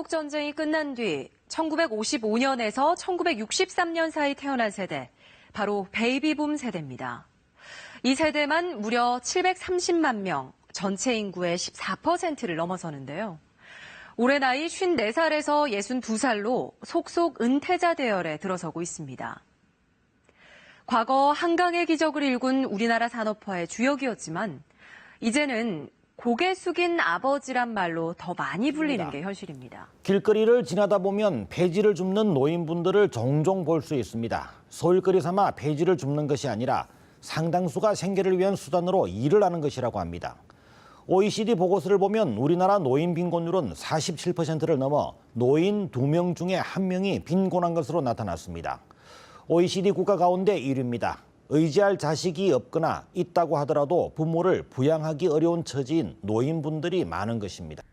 한국전쟁이 끝난 뒤 1955년에서 1963년 사이 태어난 세대, 바로 베이비붐 세대입니다. 이 세대만 무려 730만 명, 전체 인구의 14%를 넘어서는데요. 올해 나이 54살에서 62살로 속속 은퇴자 대열에 들어서고 있습니다. 과거 한강의 기적을 일군 우리나라 산업화의 주역이었지만 이제는 고개 숙인 아버지란 말로 더 많이 불리는 게 현실입니다. 길거리를 지나다 보면 폐지를 줍는 노인분들을 종종 볼 수 있습니다. 소일거리 삼아 폐지를 줍는 것이 아니라 상당수가 생계를 위한 수단으로 일을 하는 것이라고 합니다. OECD 보고서를 보면 우리나라 노인 빈곤율은 47%를 넘어 노인 2명 중에 1명이 빈곤한 것으로 나타났습니다. OECD 국가 가운데 1위입니다. 의지할 자식이 없거나 있다고 하더라도 부모를 부양하기 어려운 처지인 노인분들이 많은 것입니다.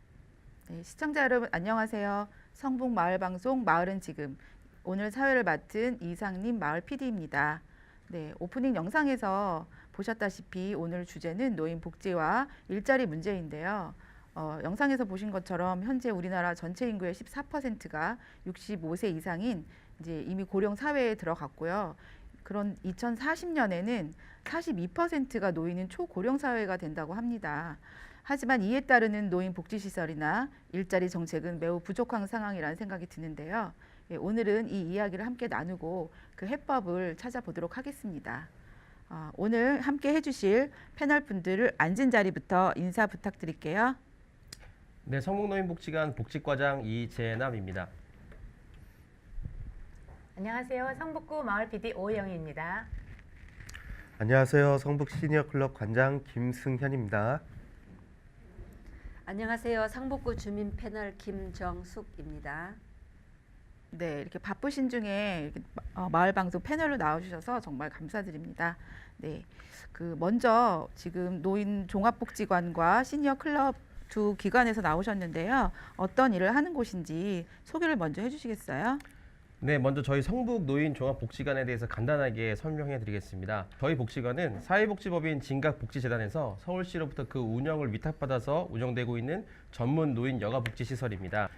네, 시청자 여러분 안녕하세요. 성북 마을방송 마을은 지금, 오늘 사회를 맡은 이상림 마을 PD입니다. 네, 오프닝 영상에서 보셨다시피 오늘 주제는 노인 복지와 일자리 문제인데요. 영상에서 보신 것처럼 현재 우리나라 전체 인구의 14%가 65세 이상인 이제 이미 고령 사회에 들어갔고요. 그런 2040년에는 42%가 노인은 초고령 사회가 된다고 합니다. 하지만 이에 따르는 노인 복지시설이나 일자리 정책은 매우 부족한 상황이라는 생각이 드는데요. 예, 오늘은 이 이야기를 함께 나누고 그 해법을 찾아보도록 하겠습니다. 오늘 함께 해주실 패널 분들을 앉은 자리부터 인사 부탁드릴게요. 네, 성북노인복지관 복지과장 이재남입니다. 안녕하세요. 성북구 마을 PD 오영희입니다. 안녕하세요. 성북 시니어클럽 관장 김승현입니다. 안녕하세요. 성북구 주민 패널 김정숙입니다. 네, 이렇게 바쁘신 중에 마을 방송 패널로 나와주셔서 정말 감사드립니다. 네, 먼저 지금 노인 종합복지관과 시니어클럽 두 기관에서 나오셨는데요. 어떤 일을 하는 곳인지 소개를 먼저 해주시겠어요? 네, 먼저 저희 성북 노인 종합복지관에 대해서 간단하게 설명해 드리겠습니다. 저희 복지관은 사회복지법인 진각복지재단에서 서울시로부터 그 운영을 위탁받아서 운영되고 있는 전문 노인 여가복지시설입니다.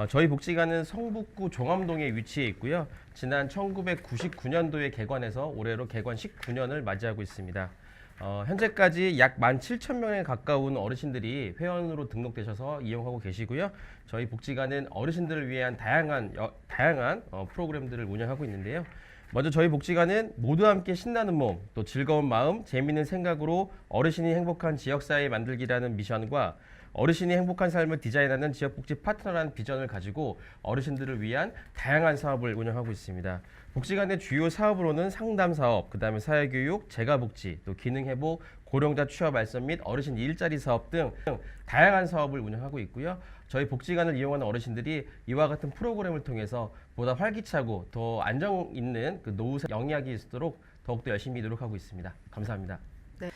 저희 복지관은 성북구 종암동에 위치해 있고요. 지난 1999년도에 개관해서 올해로 개관 19년을 맞이하고 있습니다. 현재까지 약 17,000명에 가까운 어르신들이 회원으로 등록되셔서 이용하고 계시고요. 저희 복지관은 어르신들을 위한 다양한 프로그램들을 운영하고 있는데요. 먼저 저희 복지관은 모두 함께 신나는 몸, 또 즐거운 마음, 재미있는 생각으로 어르신이 행복한 지역사회 만들기라는 미션과 어르신이 행복한 삶을 디자인하는 지역복지 파트너라는 비전을 가지고 어르신들을 위한 다양한 사업을 운영하고 있습니다. 복지관의 주요 사업으로는 상담사업, 그다음에 사회교육, 재가복지, 또 기능회복, 고령자 취업 알선 및 어르신 일자리 사업 등 다양한 사업을 운영하고 있고요. 저희 복지관을 이용하는 어르신들이 이와 같은 프로그램을 통해서 보다 활기차고 더 안정 있는 그 노후 영위하기 있도록 더욱더 열심히 노력하고 있습니다. 감사합니다. 네,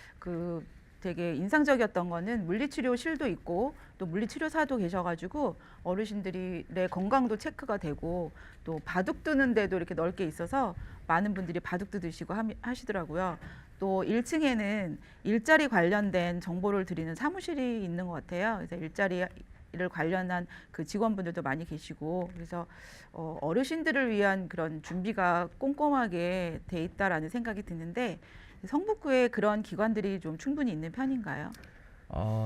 되게 인상적이었던 거는 물리치료실도 있고 또 물리치료사도 계셔가지고 어르신들의 건강도 체크가 되고 또 바둑 두는 데도 이렇게 넓게 있어서 많은 분들이 바둑 두시고 하시더라고요. 또 1층에는 일자리 관련된 정보를 드리는 사무실이 있는 것 같아요. 그래서 일자리를 관련한 그 직원분들도 많이 계시고, 그래서 어르신들을 위한 그런 준비가 꼼꼼하게 돼 있다라는 생각이 드는데, 성북구에 그런 기관들이 좀 충분히 있는 편인가요?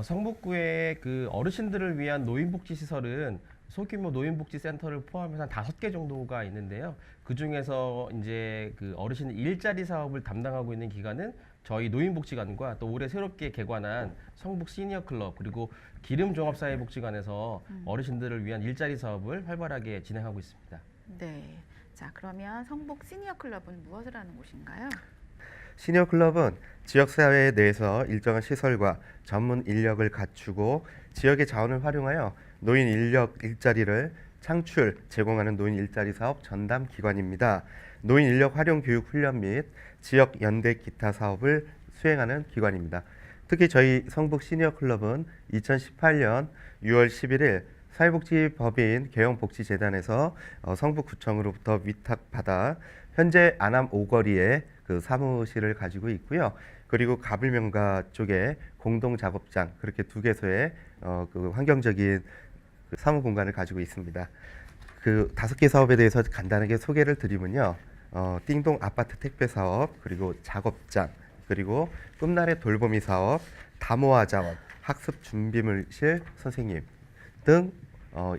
성북구에 그 어르신들을 위한 노인복지시설은 소규모 노인복지센터를 포함해서 한 5개 정도가 있는데요. 그 중에서 이제 그 어르신 일자리 사업을 담당하고 있는 기관은 저희 노인복지관과 또 올해 새롭게 개관한 성북 시니어클럽 그리고 기름종합사회복지관에서 어르신들을 위한 일자리 사업을 활발하게 진행하고 있습니다. 네. 자, 그러면 성북 시니어클럽은 무엇을 하는 곳인가요? 시니어클럽은 지역사회 내에서 일정한 시설과 전문 인력을 갖추고 지역의 자원을 활용하여 노인 인력 일자리를 창출, 제공하는 노인 일자리 사업 전담 기관입니다. 노인 인력 활용 교육 훈련 및 지역 연대 기타 사업을 수행하는 기관입니다. 특히 저희 성북 시니어클럽은 2018년 6월 11일 사회복지법인 개영복지재단에서 성북구청으로부터 위탁받아 현재 안암 5거리에 그 사무실을 가지고 있고요. 그리고 가불명가 쪽에 공동작업장 그렇게 2개소의 그 환경적인 그 사무 공간을 가지고 있습니다. 그 5개 사업에 대해서 간단하게 소개를 드리면요. 띵동 아파트 택배 사업, 그리고 작업장, 그리고 꿈나래 돌보미 사업, 다모아 자원, 학습 준비물실 선생님 등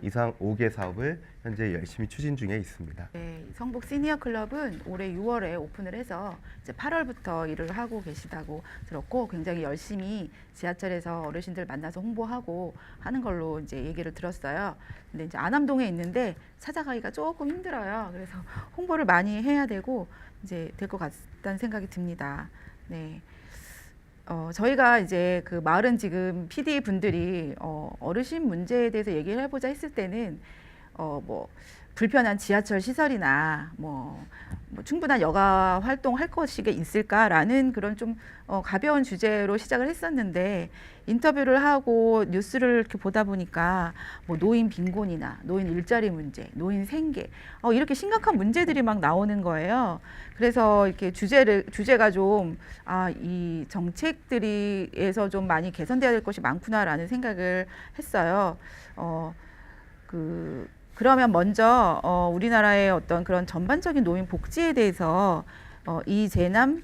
이상 5개 사업을 현재 열심히 추진 중에 있습니다. 네, 성북 시니어 클럽은 올해 6월에 오픈을 해서 이제 8월부터 일을 하고 계시다고 들었고 굉장히 열심히 지하철에서 어르신들 만나서 홍보하고 하는 걸로 이제 얘기를 들었어요. 근데 이제 안암동에 있는데 찾아가기가 조금 힘들어요. 그래서 홍보를 많이 해야 되고 이제 될 것 같다는 생각이 듭니다. 네. 저희가 이제 그 마을은 지금 PD 분들이 어르신 문제에 대해서 얘기를 해보자 했을 때는 뭐 불편한 지하철 시설이나 뭐 충분한 여가 활동할 것이 있을까라는 그런 좀 가벼운 주제로 시작을 했었는데 인터뷰를 하고 뉴스를 이렇게 보다 보니까 뭐 노인 빈곤이나 노인 일자리 문제, 노인 생계 이렇게 심각한 문제들이 막 나오는 거예요. 그래서 이렇게 주제가 좀 이 정책들이에서 좀 많이 개선돼야 될 것이 많구나라는 생각을 했어요. 그러면 먼저 우리나라의 어떤 그런 전반적인 노인 복지에 대해서 이재남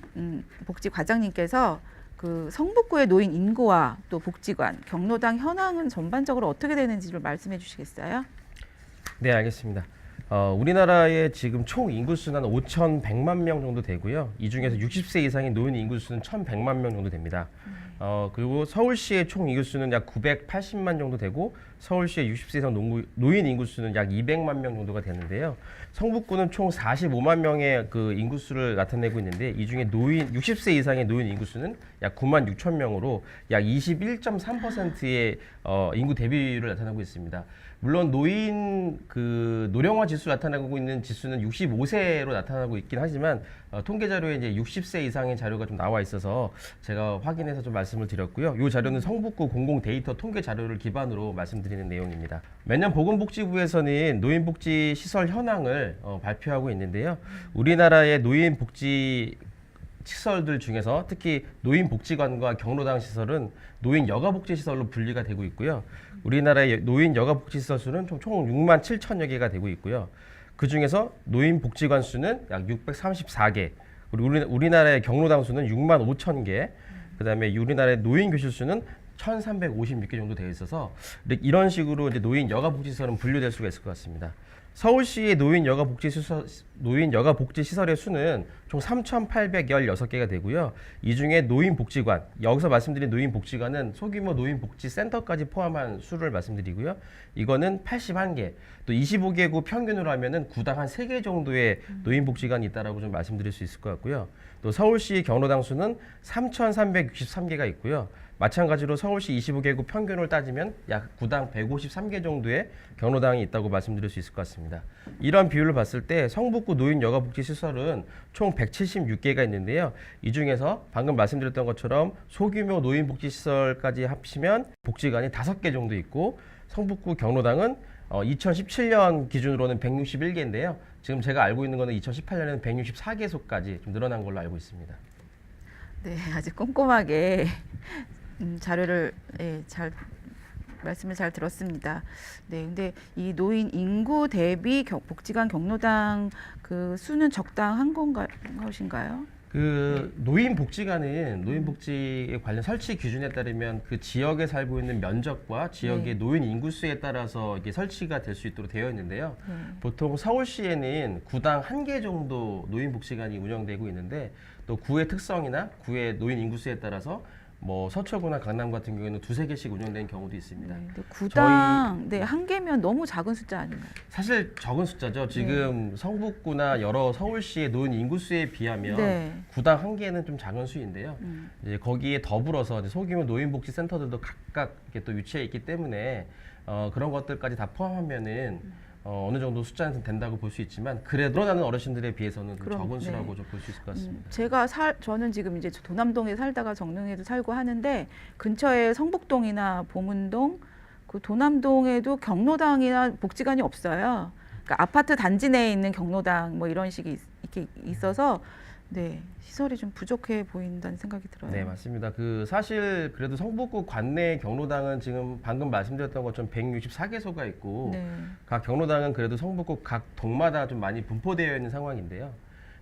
복지 과장님께서 그 성북구의 노인 인구와 또 복지관, 경로당 현황은 전반적으로 어떻게 되는지 좀 말씀해 주시겠어요? 네, 알겠습니다. 우리나라의 지금 총 인구수는 한 5,100만 명 정도 되고요. 이 중에서 60세 이상의 노인 인구수는 1,100만 명 정도 됩니다. 그리고 서울시의 총 인구수는 약 980만 정도 되고 서울시의 60세 이상 노인 인구수는 약 200만 명 정도가 되는데요. 성북구는 총 45만 명의 그 인구수를 나타내고 있는데 이 중에 60세 이상의 노인 인구수는 약 9만 6천 명으로 약 21.3%의 인구 대비율을 나타내고 있습니다. 물론 노인 그 노령화 지수 나타나고 있는 지수는 65세로 나타나고 있긴 하지만 통계 자료에 이제 60세 이상의 자료가 좀 나와 있어서 제가 확인해서 좀 말씀을 드렸고요. 이 자료는 성북구 공공 데이터 통계 자료를 기반으로 말씀드리는 내용입니다. 매년 보건복지부에서는 노인복지 시설 현황을 발표하고 있는데요. 우리나라의 노인복지 시설들 중에서 특히 노인복지관과 경로당 시설은 노인 여가복지시설로 분리가 되고 있고요. 우리나라의 노인 여가복지시설 수는 총 6만 7천여 개가 되고 있고요. 그 중에서 노인복지관 수는 약 634개, 그리고 우리나라의 경로당 수는 6만 5천 개, 그다음에 우리나라의 노인교실 수는 1,356개 정도 되어 있어서 이런 식으로 이제 노인 여가복지시설은 분류될 수가 있을 것 같습니다. 서울시의 노인 여가복지시설의 수는 총 3,816개가 되고요. 이 중에 노인복지관, 여기서 말씀드린 노인복지관은 소규모 노인복지센터까지 포함한 수를 말씀드리고요. 이거는 81개, 또 25개구 평균으로 하면은 구당 한 3개 정도의 노인복지관이 있다라고 좀 말씀드릴 수 있을 것 같고요. 또 서울시 경로당 수는 3,363개가 있고요. 마찬가지로 서울시 25개구 평균을 따지면 약 구당 153개 정도의 경로당이 있다고 말씀드릴 수 있을 것 같습니다. 이런 비율을 봤을 때 성북구 노인 여가복지시설은 총 176개가 있는데요. 이 중에서 방금 말씀드렸던 것처럼 소규모 노인복지시설까지 합치면 복지관이 5개 정도 있고 성북구 경로당은 2017년 기준으로는 161개인데요. 지금 제가 알고 있는 거는 2018년에는 164개소까지 좀 늘어난 걸로 알고 있습니다. 네, 아주 꼼꼼하게 자료를 말씀을 잘 들었습니다. 네, 근데 이 노인 인구 대비 복지관 경로당 그 수는 적당한 것인가요? 그 노인복지관은 노인복지에 관련 설치 기준에 따르면 그 지역에 살고 있는 면적과 지역의 노인 인구수에 따라서 이게 설치가 될 수 있도록 되어 있는데요. 보통 서울시에는 구당 1개 정도 노인복지관이 운영되고 있는데 또 구의 특성이나 구의 노인 인구수에 따라서 뭐 서초구나 강남 같은 경우에는 2-3개씩 운영되는 경우도 있습니다. 네, 구당 1개면 너무 작은 숫자 아닌가요? 사실 적은 숫자죠. 지금 성북구나 여러 서울시의 노인 인구수에 비하면 구당 1개는 좀 작은 수인데요. 이제 거기에 더불어서 이제 소규모 노인복지센터들도 각각 이렇게 또 위치해 있기 때문에 그런 것들까지 다 포함하면은 어느 정도 숫자는 된다고 볼 수 있지만 그래도 늘어나는 어르신들에 비해서는 좀 적은 수라고 좀 볼 수 있을 것 같습니다. 저는 지금 이제 도남동에 살다가 정릉에도 살고 하는데 근처에 성북동이나 보문동, 그 도남동에도 경로당이나 복지관이 없어요. 그러니까 아파트 단지 내에 있는 경로당 뭐 이런 식이 이렇게 있어서 네, 시설이 좀 부족해 보인다는 생각이 들어요. 네, 맞습니다. 사실 그래도 성북구 관내 경로당은 지금 방금 말씀드렸던 것처럼 164개소가 있고 네. 각 경로당은 그래도 성북구 각 동마다 좀 많이 분포되어 있는 상황인데요.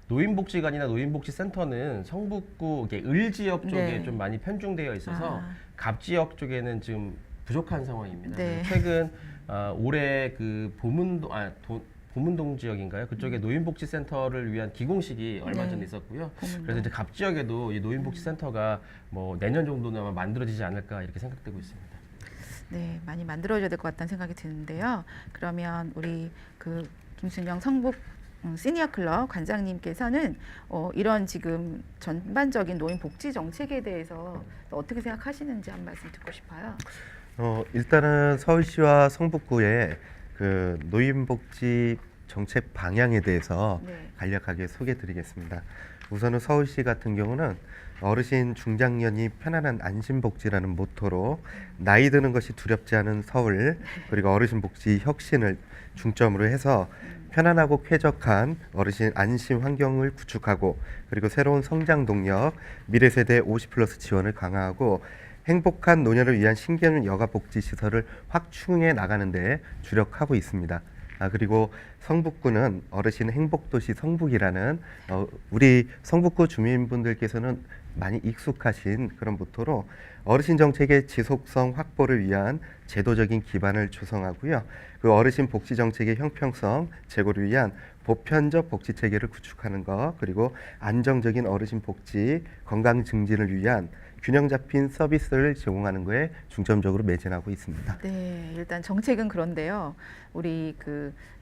노인복지관이나 노인복지센터는 성북구 을 지역 쪽에 네. 좀 많이 편중되어 있어서 아. 갑 지역 쪽에는 지금 부족한 상황입니다. 네. 최근 올해 보문동 지역인가요? 그쪽에 노인복지센터를 위한 기공식이 얼마 네. 전에 있었고요. 보문동. 그래서 이제 갑 지역에도 이 노인복지센터가 뭐 내년 정도는 아마 만들어지지 않을까 이렇게 생각되고 있습니다. 네, 많이 만들어져야 될 것 같다는 생각이 드는데요. 그러면 우리 김순영 성북 시니어 클럽 관장님께서는 이런 지금 전반적인 노인 복지 정책에 대해서 어떻게 생각하시는지 한 말씀 듣고 싶어요. 일단은 서울시와 성북구의 그 노인복지 정책 방향에 대해서 네. 간략하게 소개드리겠습니다. 우선은 서울시 같은 경우는 어르신 중장년이 편안한 안심복지라는 모토로 나이 드는 것이 두렵지 않은 서울, 그리고 어르신 복지 혁신을 중점으로 해서 편안하고 쾌적한 어르신 안심 환경을 구축하고, 그리고 새로운 성장 동력, 미래 세대 50+ 지원을 강화하고 행복한 노년을 위한 신개념 여가 복지 시설을 확충해 나가는 데 주력하고 있습니다. 그리고 성북구는 어르신 행복도시 성북이라는 우리 성북구 주민분들께서는 많이 익숙하신 그런 모토로 어르신 정책의 지속성 확보를 위한 제도적인 기반을 조성하고요. 그 어르신 복지 정책의 형평성 제고를 위한 보편적 복지 체계를 구축하는 것, 그리고 안정적인 어르신 복지 건강 증진을 위한 균형 잡힌 서비스를 제공하는 거에 중점적으로 매진하고 있습니다. 네, 일단 정책은 그런데요. 우리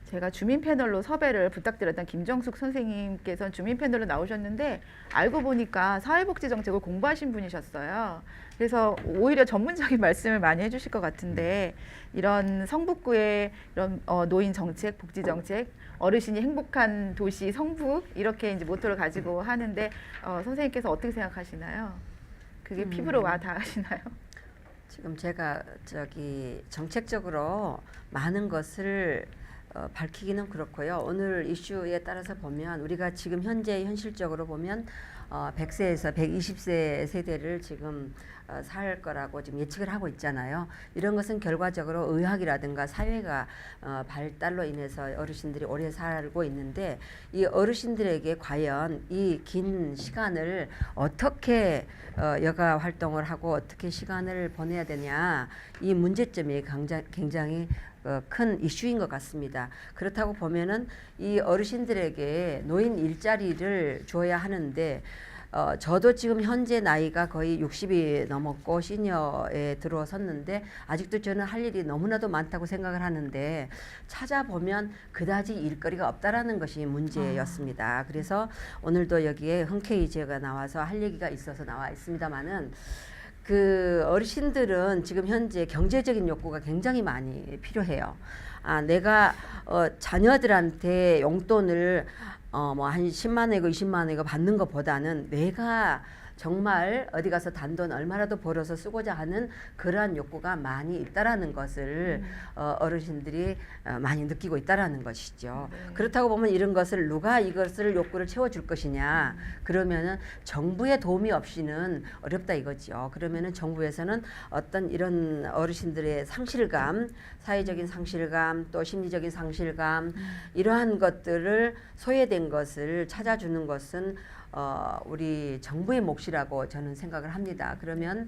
제가 주민 패널로 섭외를 부탁드렸던 김정숙 선생님께서 주민 패널로 나오셨는데 알고 보니까 사회복지 정책을 공부하신 분이셨어요. 그래서 오히려 전문적인 말씀을 많이 해주실 것 같은데 이런 성북구의 이런 노인 정책, 복지 정책, 어르신이 행복한 도시 성북 이렇게 이제 모토를 가지고 하는데 선생님께서 어떻게 생각하시나요? 그게 피부로 와 닿으시나요? 지금 제가 정책적으로 많은 것을 밝히기는 그렇고요. 오늘 이슈에 따라서 보면 우리가 지금 현재 현실적으로 보면 100세에서 120세 세대를 지금 살 거라고 지금 예측을 하고 있잖아요. 이런 것은 결과적으로 의학이라든가 사회가 발달로 인해서 어르신들이 오래 살고 있는데 이 어르신들에게 과연 이 긴 시간을 어떻게 여가 활동을 하고 어떻게 시간을 보내야 되냐, 이 문제점이 굉장히 큰 이슈인 것 같습니다. 그렇다고 보면은 이 어르신들에게 노인 일자리를 줘야 하는데 저도 지금 현재 나이가 거의 60이 넘었고 시니어에 들어섰는데 아직도 저는 할 일이 너무나도 많다고 생각을 하는데 찾아보면 그다지 일거리가 없다라는 것이 문제였습니다. 그래서 오늘도 여기에 흔쾌히 제가 나와서 할 얘기가 있어서 나와 있습니다만은 어르신들은 지금 현재 경제적인 욕구가 굉장히 많이 필요해요. 내가 자녀들한테 용돈을 뭐 한 10만 원이고 20만 원이고 받는 것보다는 내가 정말 어디 가서 단돈 얼마라도 벌어서 쓰고자 하는 그러한 욕구가 많이 있다라는 것을 어르신들이 많이 느끼고 있다라는 것이죠. 네. 그렇다고 보면 이런 것을 누가 이것을 욕구를 채워줄 것이냐, 그러면은 정부의 도움이 없이는 어렵다 이거죠. 그러면은 정부에서는 어떤 이런 어르신들의 상실감, 사회적인 상실감, 또 심리적인 상실감, 이러한 것들을 소외된 것을 찾아주는 것은 우리 정부의 몫이라고 저는 생각을 합니다. 그러면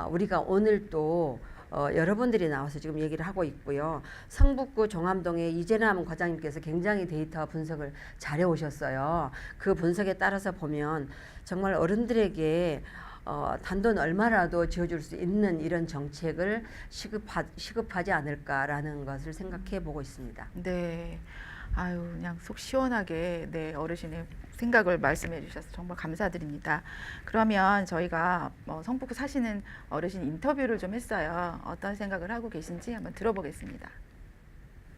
우리가 오늘 또 여러분들이 나와서 지금 얘기를 하고 있고요. 성북구 종암동의 이재남 과장님께서 굉장히 데이터 분석을 잘해 오셨어요. 그 분석에 따라서 보면 정말 어른들에게 단돈 얼마라도 지어줄 수 있는 이런 정책을 시급하지 않을까라는 것을 생각해 보고 있습니다. 네. 아유, 그냥 속 시원하게 어르신의 생각을 말씀해 주셔서 정말 감사드립니다. 그러면 저희가 성북구 사시는 어르신 인터뷰를 좀 했어요. 어떤 생각을 하고 계신지 한번 들어보겠습니다.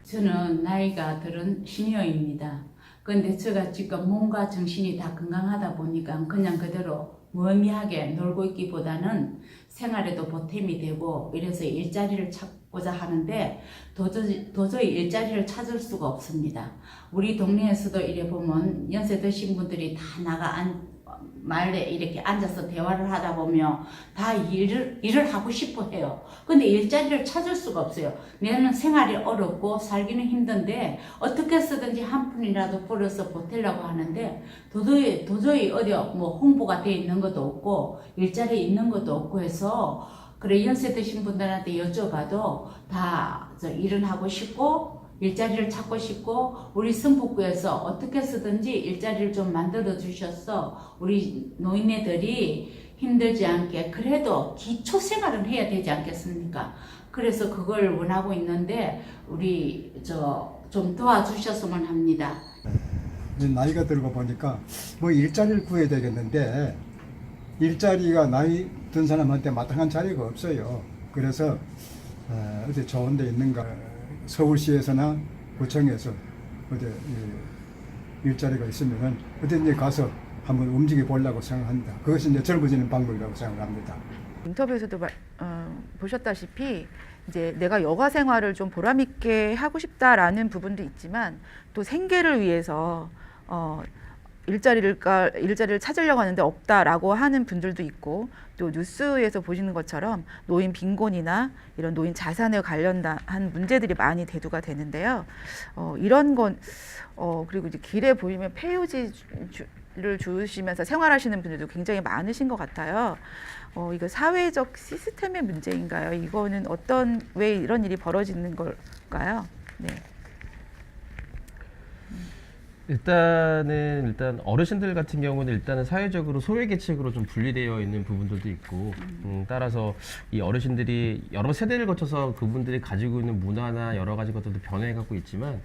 저는 나이가 들은 시니어입니다. 그런데 제가 지금 몸과 정신이 다 건강하다 보니까 그냥 그대로 무의미하게 놀고 있기보다는 생활에도 보탬이 되고 이래서 일자리를 찾고 고자 하는데 도저히 일자리를 찾을 수가 없습니다. 우리 동네에서도 이래 보면 연세 드신 분들이 다 말에 이렇게 앉아서 대화를 하다 보면 다 일을 하고 싶어 해요. 근데 일자리를 찾을 수가 없어요. 내는 생활이 어렵고 살기는 힘든데 어떻게 해서든지 한 푼이라도 벌어서 보태려고 하는데 도저히 어디 뭐 홍보가 돼 있는 것도 없고 일자리 있는 것도 없고 해서 그래 연세 드신 분들한테 여쭤봐도 다 일은 하고 싶고 일자리를 찾고 싶고 우리 성북구에서 어떻게 해서든지 일자리를 좀 만들어 주셔서 우리 노인네들이 힘들지 않게 그래도 기초 생활은 해야 되지 않겠습니까? 그래서 그걸 원하고 있는데 우리 좀 도와주셨으면 합니다. 이제 나이가 들고 보니까 뭐 일자리를 구해야 되겠는데 일자리가 나이 든 사람한테 마땅한 자리가 없어요. 그래서 어디 좋은 데 있는가 서울시에서나 구청에서 어디 일자리가 있으면 어딘지 가서 한번 움직여 보려고 생각합니다. 그것이 이제 젊어지는 방법이라고 생각합니다. 인터뷰에서도 보셨다시피 이제 내가 여가 생활을 좀 보람 있게 하고 싶다라는 부분도 있지만 또 생계를 위해서 일자리를 찾으려고 하는데 없다라고 하는 분들도 있고 또 뉴스에서 보시는 것처럼 노인 빈곤이나 이런 노인 자산에 관련한 문제들이 많이 대두가 되는데요. 이런 건 그리고 이제 길에 보이면 폐유지를 주시면서 생활하시는 분들도 굉장히 많으신 것 같아요. 이거 사회적 시스템의 문제인가요? 이거는 왜 이런 일이 벌어지는 걸까요? 네. 일단 어르신들 같은 경우는 일단은 사회적으로 소외계층으로 좀 분리되어 있는 부분들도 있고 따라서 이 어르신들이 여러 세대를 거쳐서 그분들이 가지고 있는 문화나 여러 가지 것들도 변해가고 있지만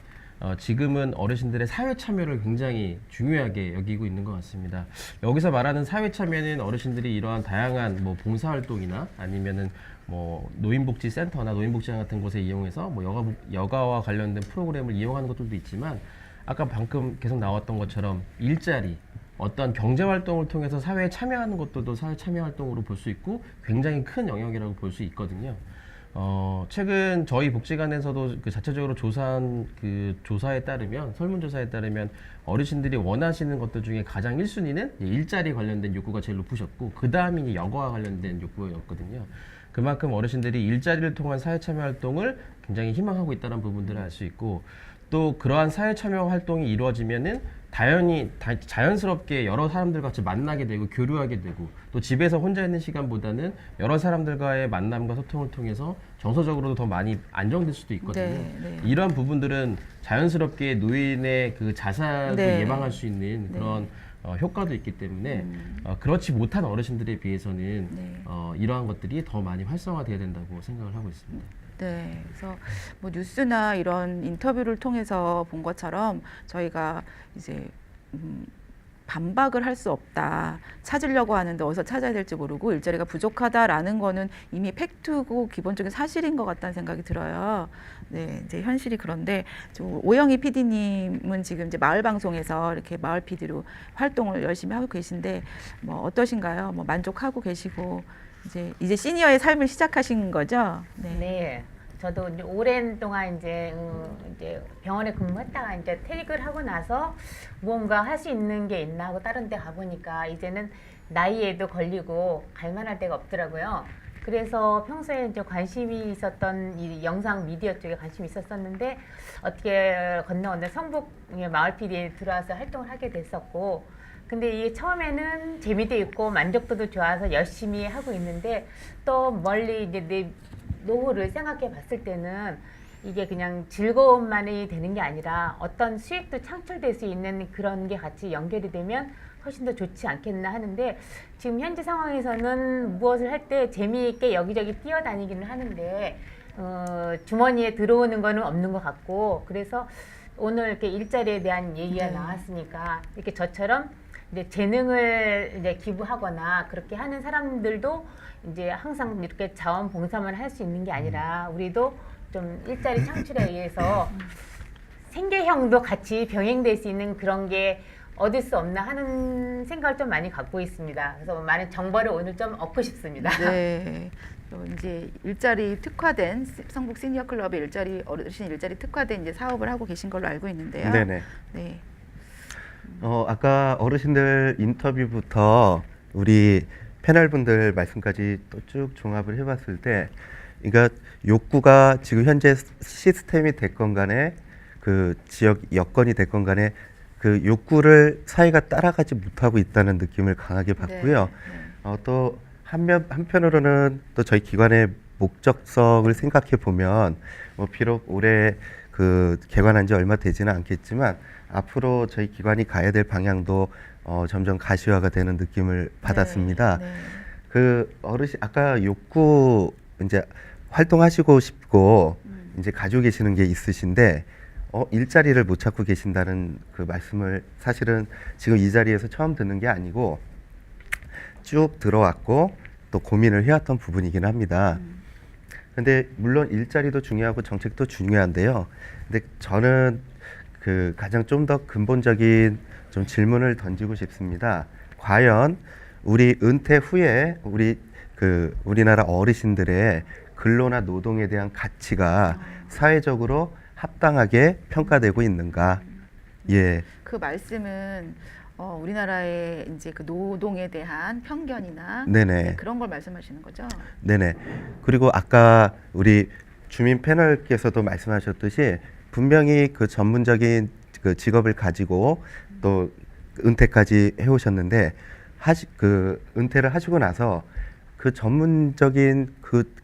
지금은 어르신들의 사회 참여를 굉장히 중요하게 여기고 있는 것 같습니다. 여기서 말하는 사회 참여는 어르신들이 이러한 다양한 뭐 봉사활동이나 아니면은 뭐 노인복지센터나 노인복지관 같은 곳에 이용해서 뭐 여가와 관련된 프로그램을 이용하는 것들도 있지만 아까 방금 계속 나왔던 것처럼 일자리, 어떤 경제활동을 통해서 사회에 참여하는 것들도 사회 참여활동으로 볼 수 있고 굉장히 큰 영역이라고 볼 수 있거든요. 최근 저희 복지관에서도 그 자체적으로 조사한 그 조사에 따르면 설문조사에 따르면 어르신들이 원하시는 것들 중에 가장 1순위는 일자리 관련된 욕구가 제일 높으셨고 그 다음이 여가와 관련된 욕구였거든요. 그만큼 어르신들이 일자리를 통한 사회 참여 활동을 굉장히 희망하고 있다는 부분들을 알 수 있고 또 그러한 사회 참여 활동이 이루어지면은 자연스럽게 여러 사람들과 같이 만나게 되고 교류하게 되고 또 집에서 혼자 있는 시간보다는 여러 사람들과의 만남과 소통을 통해서 정서적으로도 더 많이 안정될 수도 있거든요. 네. 이러한 부분들은 자연스럽게 노인의 그 자살을 네. 예방할 수 있는 그런 효과도 있기 때문에 그렇지 못한 어르신들에 비해서는 이러한 것들이 더 많이 활성화돼야 된다고 생각을 하고 있습니다. 네, 그래서 뭐 뉴스나 이런 인터뷰를 통해서 본 것처럼 저희가 이제 반박을 할 수 없다. 찾으려고 하는데 어디서 찾아야 될지 모르고 일자리가 부족하다라는 거는 이미 팩트고 기본적인 사실인 것 같다는 생각이 들어요. 네, 이제 현실이 그런데 오영희 PD님은 지금 이제 마을 방송에서 이렇게 마을 PD로 활동을 열심히 하고 계신데 뭐 어떠신가요? 뭐 만족하고 계시고 이제 시니어의 삶을 시작하신 거죠? 네. 저도 이제 오랜 동안 이제 병원에 근무했다가 이제 퇴직을 하고 나서 무언가 할 수 있는 게 있나 하고 다른 데 가보니까 이제는 나이에도 걸리고 갈 만한 데가 없더라고요. 그래서 평소에 이제 관심이 있었던 이 영상 미디어 쪽에 관심이 있었었는데 어떻게 건너 성북 마을 PD에 들어와서 활동을 하게 됐었고 근데 이게 처음에는 재미도 있고 만족도도 좋아서 열심히 하고 있는데 또 멀리 이제 내 노후를 생각해 봤을 때는 이게 그냥 즐거움만이 되는 게 아니라 어떤 수익도 창출될 수 있는 그런 게 같이 연결이 되면 훨씬 더 좋지 않겠나 하는데 지금 현재 상황에서는 무엇을 할 때 재미있게 여기저기 뛰어다니기는 하는데 주머니에 들어오는 거는 없는 것 같고 그래서 오늘 이렇게 일자리에 대한 얘기가 나왔으니까 이렇게 저처럼 이제 재능을 이제 기부하거나 그렇게 하는 사람들도 이제 항상 이렇게 자원봉사만 할 수 있는 게 아니라 우리도 좀 일자리 창출에 의해서 생계형도 같이 병행될 수 있는 그런 게 얻을 수 없나 하는 생각을 좀 많이 갖고 있습니다. 그래서 많은 정보를 오늘 좀 얻고 싶습니다. 네. 또 이제 일자리 특화된 성북 시니어 클럽의 어르신 일자리 특화된 이제 사업을 하고 계신 걸로 알고 있는데요. 네네. 네. 아까 어르신들 인터뷰부터 우리 패널분들 말씀까지 또 쭉 종합을 해봤을 때, 그러니까 욕구가 지금 현재 시스템이 됐건 간에 그 지역 여건이 됐건 간에 그 욕구를 사회가 따라가지 못하고 있다는 느낌을 강하게 받고요. 또 한편으로는 또 저희 기관의 목적성을 생각해 보면 비록 올해 그 개관한 지 얼마 되지는 않겠지만 앞으로 저희 기관이 가야 될 방향도 점점 가시화가 되는 느낌을 받았습니다. 그 어르신 아까 욕구 이제 활동하시고 싶고 이제 가지고 계시는 게 있으신데 일자리를 못 찾고 계신다는 그 말씀을 사실은 지금 이 자리에서 처음 듣는 게 아니고 쭉 들어왔고 또 고민을 해왔던 부분이긴 합니다. 근데 물론 일자리도 중요하고 정책도 중요한데요. 근데 저는 그 가장 좀 더 근본적인 좀 질문을 던지고 싶습니다. 과연 우리 은퇴 후에 우리나라 어르신들의 근로나 노동에 대한 가치가 사회적으로 합당하게 평가되고 있는가? 예. 그 말씀은 우리나라의 이제 그 노동에 대한 편견이나 네네. 그런 걸 말씀하시는 거죠? 네네. 그리고 아까 우리 주민 패널께서도 말씀하셨듯이 분명히 그 전문적인 그 직업을 가지고 또 은퇴까지 해오셨는데 은퇴를 하시고 나서 그 전문적인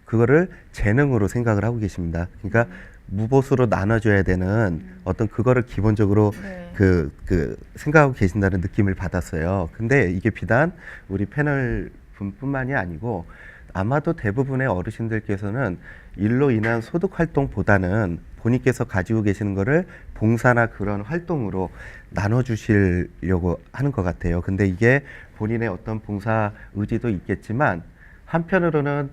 그거를 재능으로 생각을 하고 계십니다. 그러니까 무보수로 나눠줘야 되는 어떤 그거를 기본적으로 그 생각하고 계신다는 느낌을 받았어요. 근데 이게 비단 우리 패널 분뿐만이 아니고 아마도 대부분의 어르신들께서는 일로 인한 소득 활동보다는 본인께서 가지고 계시는 거를 봉사나 그런 활동으로 나눠주시려고 하는 것 같아요. 근데 이게 본인의 어떤 봉사 의지도 있겠지만 한편으로는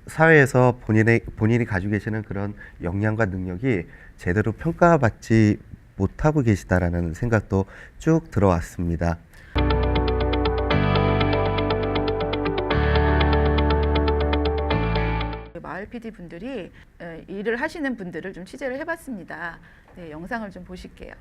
사회에서 본인이 가지고 계시는 그런 역량과 능력이 제대로 평가받지 못하고 계시다라는 생각도 쭉 들어왔습니다. 마을 PD 분들이 일을 하시는 분들을 좀 취재를 해봤습니다. 네, 영상을 좀 보실게요.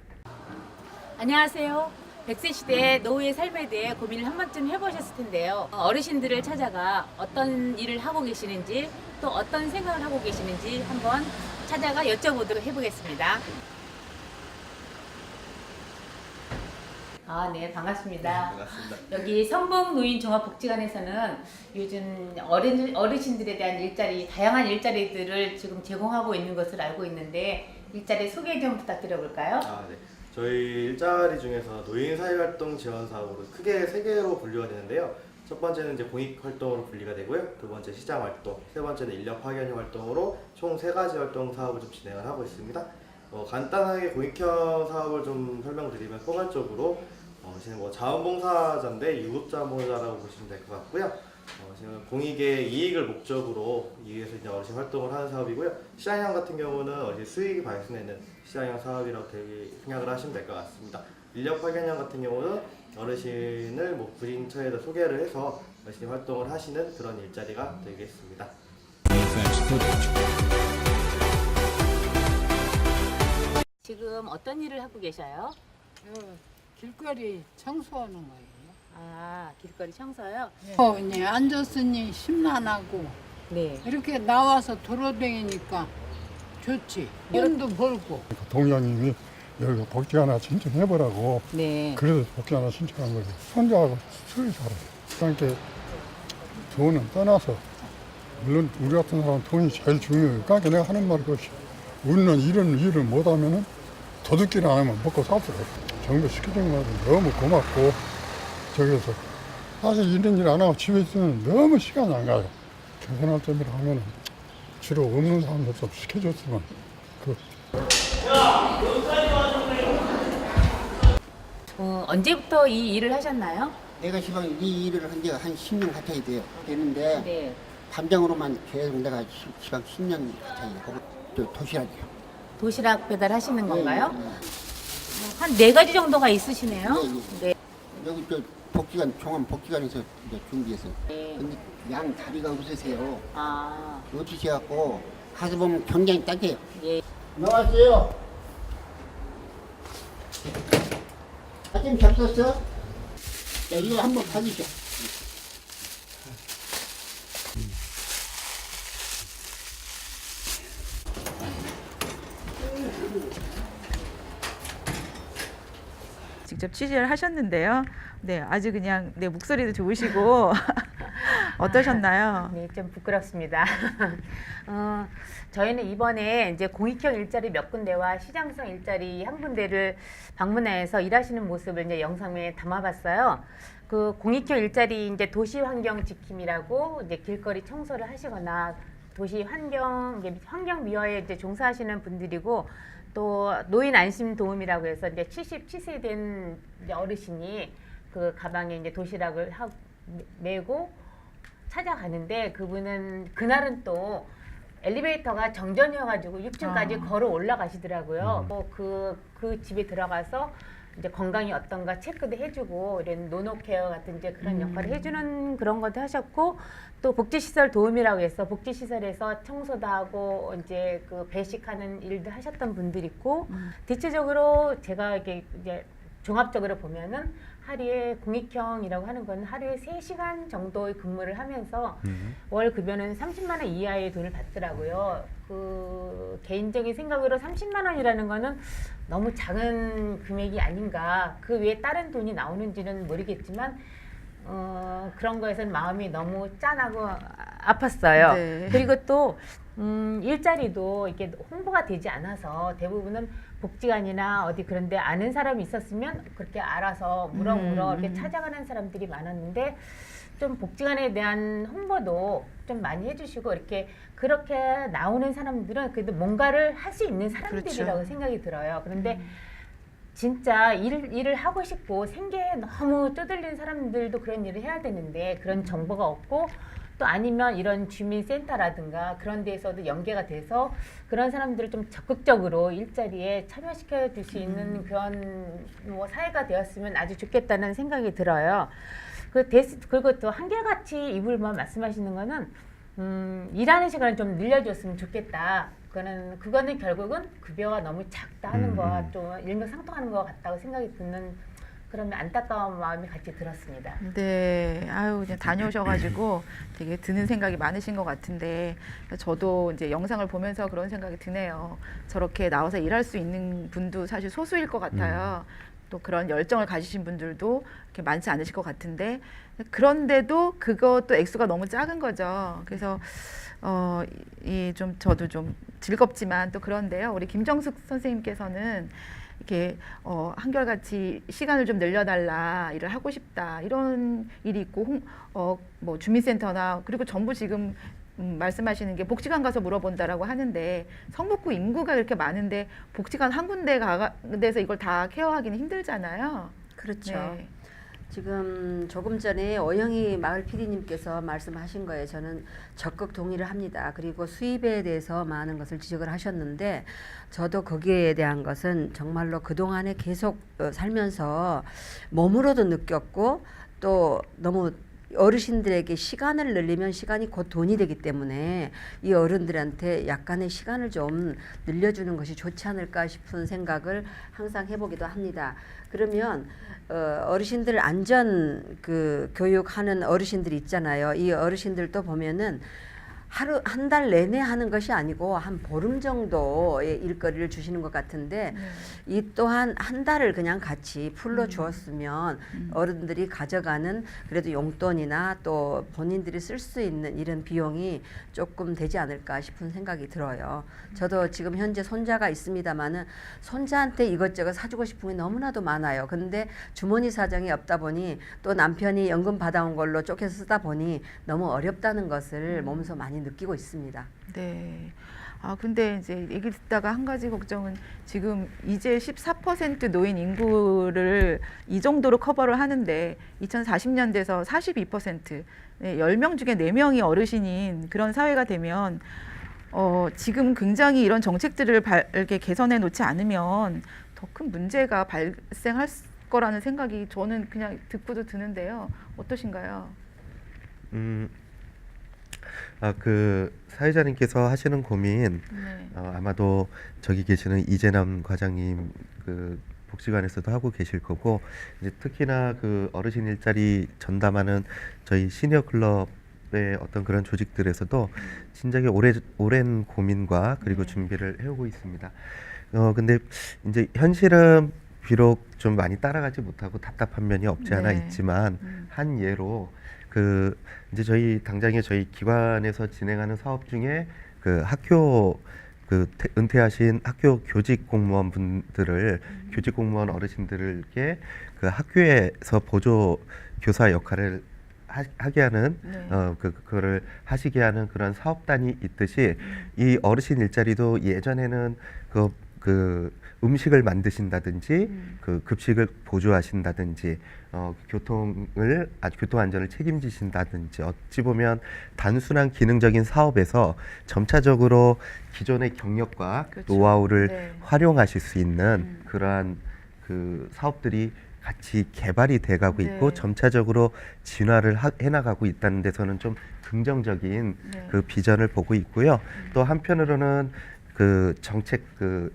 안녕하세요. 100세 시대 노후의 삶에 대해 고민을 한 번쯤 해보셨을 텐데요. 어르신들을 찾아가 어떤 일을 하고 계시는지 또 어떤 생각을 하고 계시는지 한번 찾아가 여쭤보도록 해보겠습니다. 네, 반갑습니다. 반갑습니다. 여기 성북노인종합복지관에서는 요즘 어르신들에 대한 일자리, 다양한 일자리들을 지금 제공하고 있는 것을 알고 있는데 일자리 소개 좀 부탁드려볼까요? 네. 저희 일자리 중에서 노인 사회활동 지원 사업으로 크게 3개로 분류가 되는데요. 첫 번째는 이제 공익 활동으로 분리가 되고요. 두 번째 시장 활동, 세 번째는 인력 파견 활동으로 총 3가지 활동 사업을 좀 진행을 하고 있습니다. 간단하게 공익형 사업을 좀 설명드리면 포괄적으로 지금 자원봉사자인데 유급자원봉사자라고 보시면 될 것 같고요. 지금 공익의 이익을 목적으로 이위해서 이제 어르신 활동을 하는 사업이고요. 시장형 같은 경우는 어르신 수익이 발생되는 시장형 사업이라고 생각을 하시면 될 것 같습니다. 인력 파견형 같은 경우는 어르신을 구인처에다 소개를 해서 어르신 활동을 하시는 그런 일자리가 되겠습니다. 지금 어떤 일을 하고 계셔요? 길거리 청소하는 거예요. 길거리 청소요? 이제 앉았으니 심란하고 네. 이렇게 나와서 돌아다니니까 좋지. 돈도 벌고. 동장님이 여기 복지 하나 신청해보라고. 네. 그래서 복지 하나 신청한 거지. 혼자하고 술이 살아. 그러니까 돈은 떠나서 물론 우리 같은 사람은 돈이 제일 중요해요. 그러니까 내가 하는 말이 그것이 우리는 이런 일을 못하면은 도둑질 안 하면 먹고 살 수가 없어. 정부 시키는 것도 너무 고맙고 저기서 사실 이런 일 안 하고 집에 있으면 너무 시간이 안 가요. 개선할 점이라 하면은 주로 없는 사람들 좀 시켜줬으면 언제부터 이 일을 하셨나요? 내가 시방 이 일을 한 지가 한 10년 가까이 되는데 네. 담장으로만 계속 내가 시방 10년 가까이 하고 또 도시락이요. 도시락 배달하시는 건가요? 네, 한 4가지 정도가 있으시네요. 네, 네. 네. 여기 저 복지관 종합 복지관에서 이제 준비해서. 근데 양 다리가 없으세요. 없으셔갖고 가서 보면 굉장히 딱해요. 나왔어요. 아침 잡섰어? 자, 이거 한번 봐주죠. 직접 취재를 하셨는데요. 네, 아주 그냥 네, 목소리도 좋으시고 어떠셨나요? 네, 좀 부끄럽습니다. 저희는 이번에 이제 공익형 일자리 몇 군데와 시장성 일자리 한 군데를 방문해서 일하시는 모습을 이제 영상에 담아봤어요. 그 공익형 일자리 이제 도시 환경 지킴이라고 이제 길거리 청소를 하시거나 도시 환경 미화에 이제 종사하시는 분들이고, 또 노인 안심 도움이라고 해서 이제 77세 된 이제 어르신이 그 가방에 이제 도시락을 메고 찾아가는데, 그분은 그날은 또 엘리베이터가 정전이어가지고 6층까지 걸어 올라가시더라고요. 그 집에 들어가서 이제 건강이 어떤가 체크도 해주고 이런 노노케어 같은 이제 그런 역할을 해주는 그런 것도 하셨고, 또 복지시설 도움이라고 해서 복지시설에서 청소도 하고 이제 그 배식하는 일도 하셨던 분들이 있고, 대체적으로 제가 이게 이제 종합적으로 보면은 하루에 공익형이라고 하는 건 하루에 3시간 정도의 근무를 하면서 월 급여는 30만 원 이하의 돈을 받더라고요. 그 개인적인 생각으로 30만 원이라는 거는 너무 작은 금액이 아닌가. 그 외에 다른 돈이 나오는지는 모르겠지만 그런 거에서는 마음이 너무 짠하고 아팠어요. 네. 그리고 또 일자리도 이렇게 홍보가 되지 않아서 대부분은 복지관이나 어디 그런데 아는 사람이 있었으면 그렇게 알아서 물어물어 이렇게 찾아가는 사람들이 많았는데, 좀 복지관에 대한 홍보도 좀 많이 해주시고 이렇게 그렇게 나오는 사람들은 그래도 뭔가를 할 수 있는 사람들이라고 그렇죠. 생각이 들어요. 그런데 진짜 일을 하고 싶고 생계에 너무 쪼들린 사람들도 그런 일을 해야 되는데 그런 정보가 없고, 또 아니면 이런 주민센터라든가 그런 데에서도 연계가 돼서 그런 사람들을 좀 적극적으로 일자리에 참여시켜 줄 수 있는 그런 뭐 사회가 되었으면 아주 좋겠다는 생각이 들어요. 그리고 또 한결같이 이불만 말씀하시는 거는 일하는 시간을 좀 늘려줬으면 좋겠다. 그거는 결국은 급여가 너무 작다 하는 거와 좀 일맥상통하는 것 같다고 생각이 드는 그런 안타까운 마음이 같이 들었습니다. 네, 아유, 그냥 다녀오셔가지고 되게 드는 생각이 많으신 것 같은데, 저도 이제 영상을 보면서 그런 생각이 드네요. 저렇게 나와서 일할 수 있는 분도 사실 소수일 것 같아요. 또 그런 열정을 가지신 분들도 이렇게 많지 않으실 것 같은데, 그런데도 그것도 액수가 너무 작은 거죠. 그래서 저도 좀 즐겁지만 또 그런데요. 우리 김정숙 선생님께서는 이렇게 한결같이 시간을 좀 늘려달라, 일을 하고 싶다, 이런 일이 있고, 뭐 주민센터나 그리고 전부 지금 말씀하시는 게 복지관 가서 물어본다라고 하는데, 성북구 인구가 이렇게 많은데 복지관 한 군데서 이걸 다 케어하기는 힘들잖아요. 그렇죠. 네. 지금 조금 전에 오영희 마을 PD님께서 말씀하신 거에 저는 적극 동의를 합니다. 그리고 수입에 대해서 많은 것을 지적을 하셨는데, 저도 거기에 대한 것은 정말로 그동안에 계속 살면서 몸으로도 느꼈고, 또 너무 어르신들에게 시간을 늘리면 시간이 곧 돈이 되기 때문에 이 어른들한테 약간의 시간을 좀 늘려주는 것이 좋지 않을까 싶은 생각을 항상 해보기도 합니다. 그러면 어르신들 안전 교육하는 어르신들이 있잖아요. 이 어르신들도 보면은 한 달 내내 하는 것이 아니고 한 보름 정도의 일거리를 주시는 것 같은데, 이 또한 한 달을 그냥 같이 풀로 주었으면 어른들이 가져가는 그래도 용돈이나 또 본인들이 쓸 수 있는 이런 비용이 조금 되지 않을까 싶은 생각이 들어요. 저도 지금 현재 손자가 있습니다마는 손자한테 이것저것 사주고 싶은 게 너무나도 많아요. 근데 주머니 사정이 없다 보니, 또 남편이 연금 받아온 걸로 쪼개서 쓰다 보니 너무 어렵다는 것을 몸소 많이 느끼고 있습니다. 네. 근데 이제 얘기 듣다가 한 가지 걱정은, 지금 이제 14% 노인 인구를 이 정도로 커버를 하는데 2040년 돼서 42%, 10명 중에 4명이 어르신인 그런 사회가 되면 지금 굉장히 이런 정책들을 이렇게 개선해 놓지 않으면 더 큰 문제가 발생할 것 거라는 생각이 저는 그냥 듣고도 드는데요. 어떠신가요? 그 사회자님께서 하시는 고민 네. 아마도 저기 계시는 이재남 과장님 그 복지관에서도 하고 계실 거고, 이제 특히나 그 어르신 일자리 전담하는 저희 시니어 클럽의 어떤 그런 조직들에서도 진작에 오랜 고민과 그리고 준비를 해오고 있습니다. 근데 이제 현실은 비록 좀 많이 따라가지 못하고 답답한 면이 없지 않아 네. 있지만 한 예로 그 이제 저희 당장에 저희 기관에서 진행하는 사업 중에 그 학교 그 은퇴하신 학교 교직 공무원 분들을 교직 공무원 어르신들에게 그 학교에서 보조 교사 역할을 하게 하는 네. 그거를 하시게 하는 그런 사업단이 있듯이 이 어르신 일자리도 예전에는 그 음식을 만드신다든지 그 급식을 보조하신다든지 교통 안전을 책임지신다든지 어찌 보면 단순한 기능적인 사업에서 점차적으로 기존의 경력과 그렇죠. 노하우를 네. 활용하실 수 있는 그러한 그 사업들이 같이 개발이 돼가고 있고 네. 점차적으로 진화를 해나가고 있다는 데서는 좀 긍정적인 네. 그 비전을 보고 있고요. 또 한편으로는 그 정책 그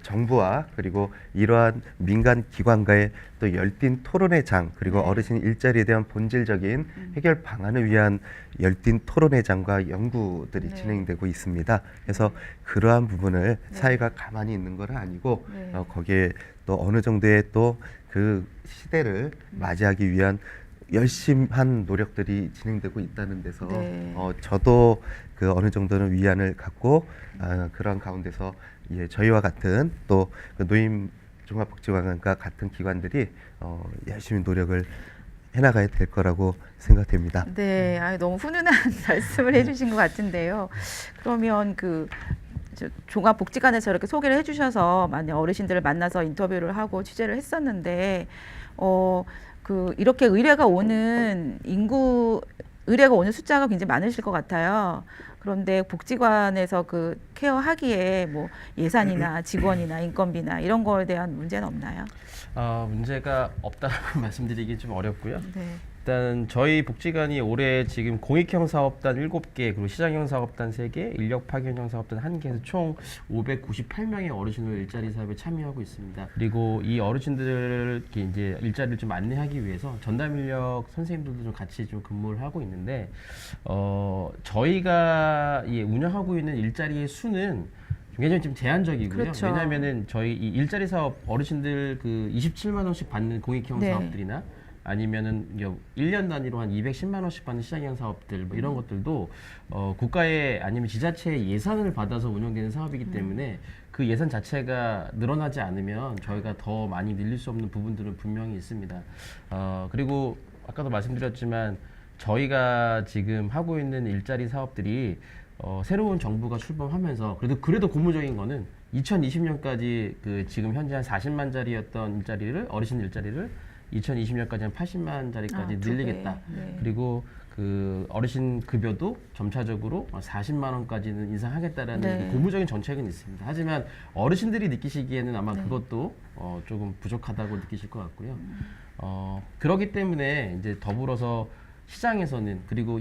정부와 그리고 이러한 민간 기관과의 또 열띤 토론의 장, 그리고 네. 어르신 일자리에 대한 본질적인 해결 방안을 위한 열띤 토론의 장과 연구들이 네. 진행되고 있습니다. 그래서 그러한 부분을 사회가 가만히 있는 건 아니고 네. 거기에 또 어느 정도의 또 그 시대를 맞이하기 위한 열심한 노력들이 진행되고 있다는 데서 네. 저도 그 어느 정도는 위안을 갖고 그런 가운데서 저희와 같은 또 그 노인 종합복지관과 같은 기관들이 열심히 노력을 해나가야 될 거라고 생각됩니다. 네, 너무 훈훈한 말씀을 해주신 것 같은데요. 그러면 종합복지관에서 저렇게 소개를 해주셔서 많은 어르신들을 만나서 인터뷰를 하고 취재를 했었는데, 이렇게 의뢰가 오는 숫자가 굉장히 많으실 것 같아요. 그런데 복지관에서 그 케어하기에 뭐 예산이나 직원이나 인건비나 이런 거에 대한 문제는 없나요? 문제가 없다고 말씀드리기 좀 어렵고요. 네. 일단 저희 복지관이 올해 지금 공익형 사업단 7개, 그리고 시장형 사업단 3개, 인력 파견형 사업단 1개에서 총 598명의 어르신을 일자리 사업에 참여하고 있습니다. 그리고 이 어르신들께 이제 일자리를 좀 안내하기 위해서 전담 인력 선생님들도 좀 같이 좀 근무를 하고 있는데, 저희가 운영하고 있는 일자리의 수는 굉장히 좀 제한적이고요. 그렇죠. 왜냐하면은 저희 이 일자리 사업 어르신들 그 27만 원씩 받는 공익형 네. 사업들이나 아니면은 1년 단위로 한 210만 원씩 받는 시장형 사업들 뭐 이런 것들도 국가의 아니면 지자체의 예산을 받아서 운영되는 사업이기 때문에 그 예산 자체가 늘어나지 않으면 저희가 더 많이 늘릴 수 없는 부분들은 분명히 있습니다. 그리고 아까도 말씀드렸지만 저희가 지금 하고 있는 일자리 사업들이 새로운 정부가 출범하면서 그래도 고무적인 거는 2020년까지 그 지금 현재 한 40만 자리였던 어르신 일자리를 2020년까지 한 80만 자리까지 늘리겠다. 네. 그리고 그 어르신 급여도 점차적으로 40만 원까지는 인상하겠다라는 네. 고무적인 정책은 있습니다. 하지만 어르신들이 느끼시기에는 아마 그것도 조금 부족하다고 느끼실 것 같고요. 그렇기 때문에 이제 더불어서 시장에서는, 그리고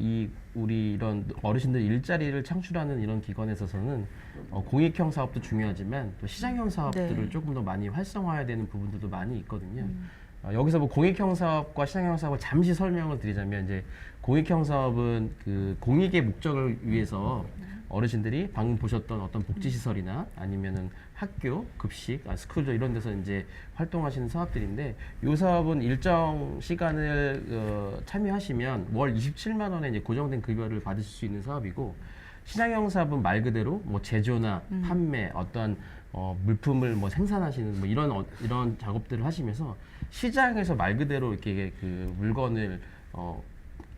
우리 이런 어르신들 일자리를 창출하는 이런 기관에 있어서는 공익형 사업도 중요하지만 또 시장형 사업들을 네. 조금 더 많이 활성화해야 되는 부분들도 많이 있거든요. 여기서 뭐 공익형 사업과 시장형 사업을 잠시 설명을 드리자면, 이제 공익형 사업은 그 공익의 목적을 위해서 어르신들이 방금 보셨던 어떤 복지시설이나 아니면은 학교, 급식, 스쿨저 이런 데서 이제 활동하시는 사업들인데, 이 사업은 일정 시간을 참여하시면 월 27만 원의 이제 고정된 급여를 받으실 수 있는 사업이고, 시장형 사업은 말 그대로 뭐 제조나 판매, 어떤 물품을 뭐 생산하시는 뭐 이런 작업들을 하시면서 시장에서 말 그대로 이렇게 그 물건을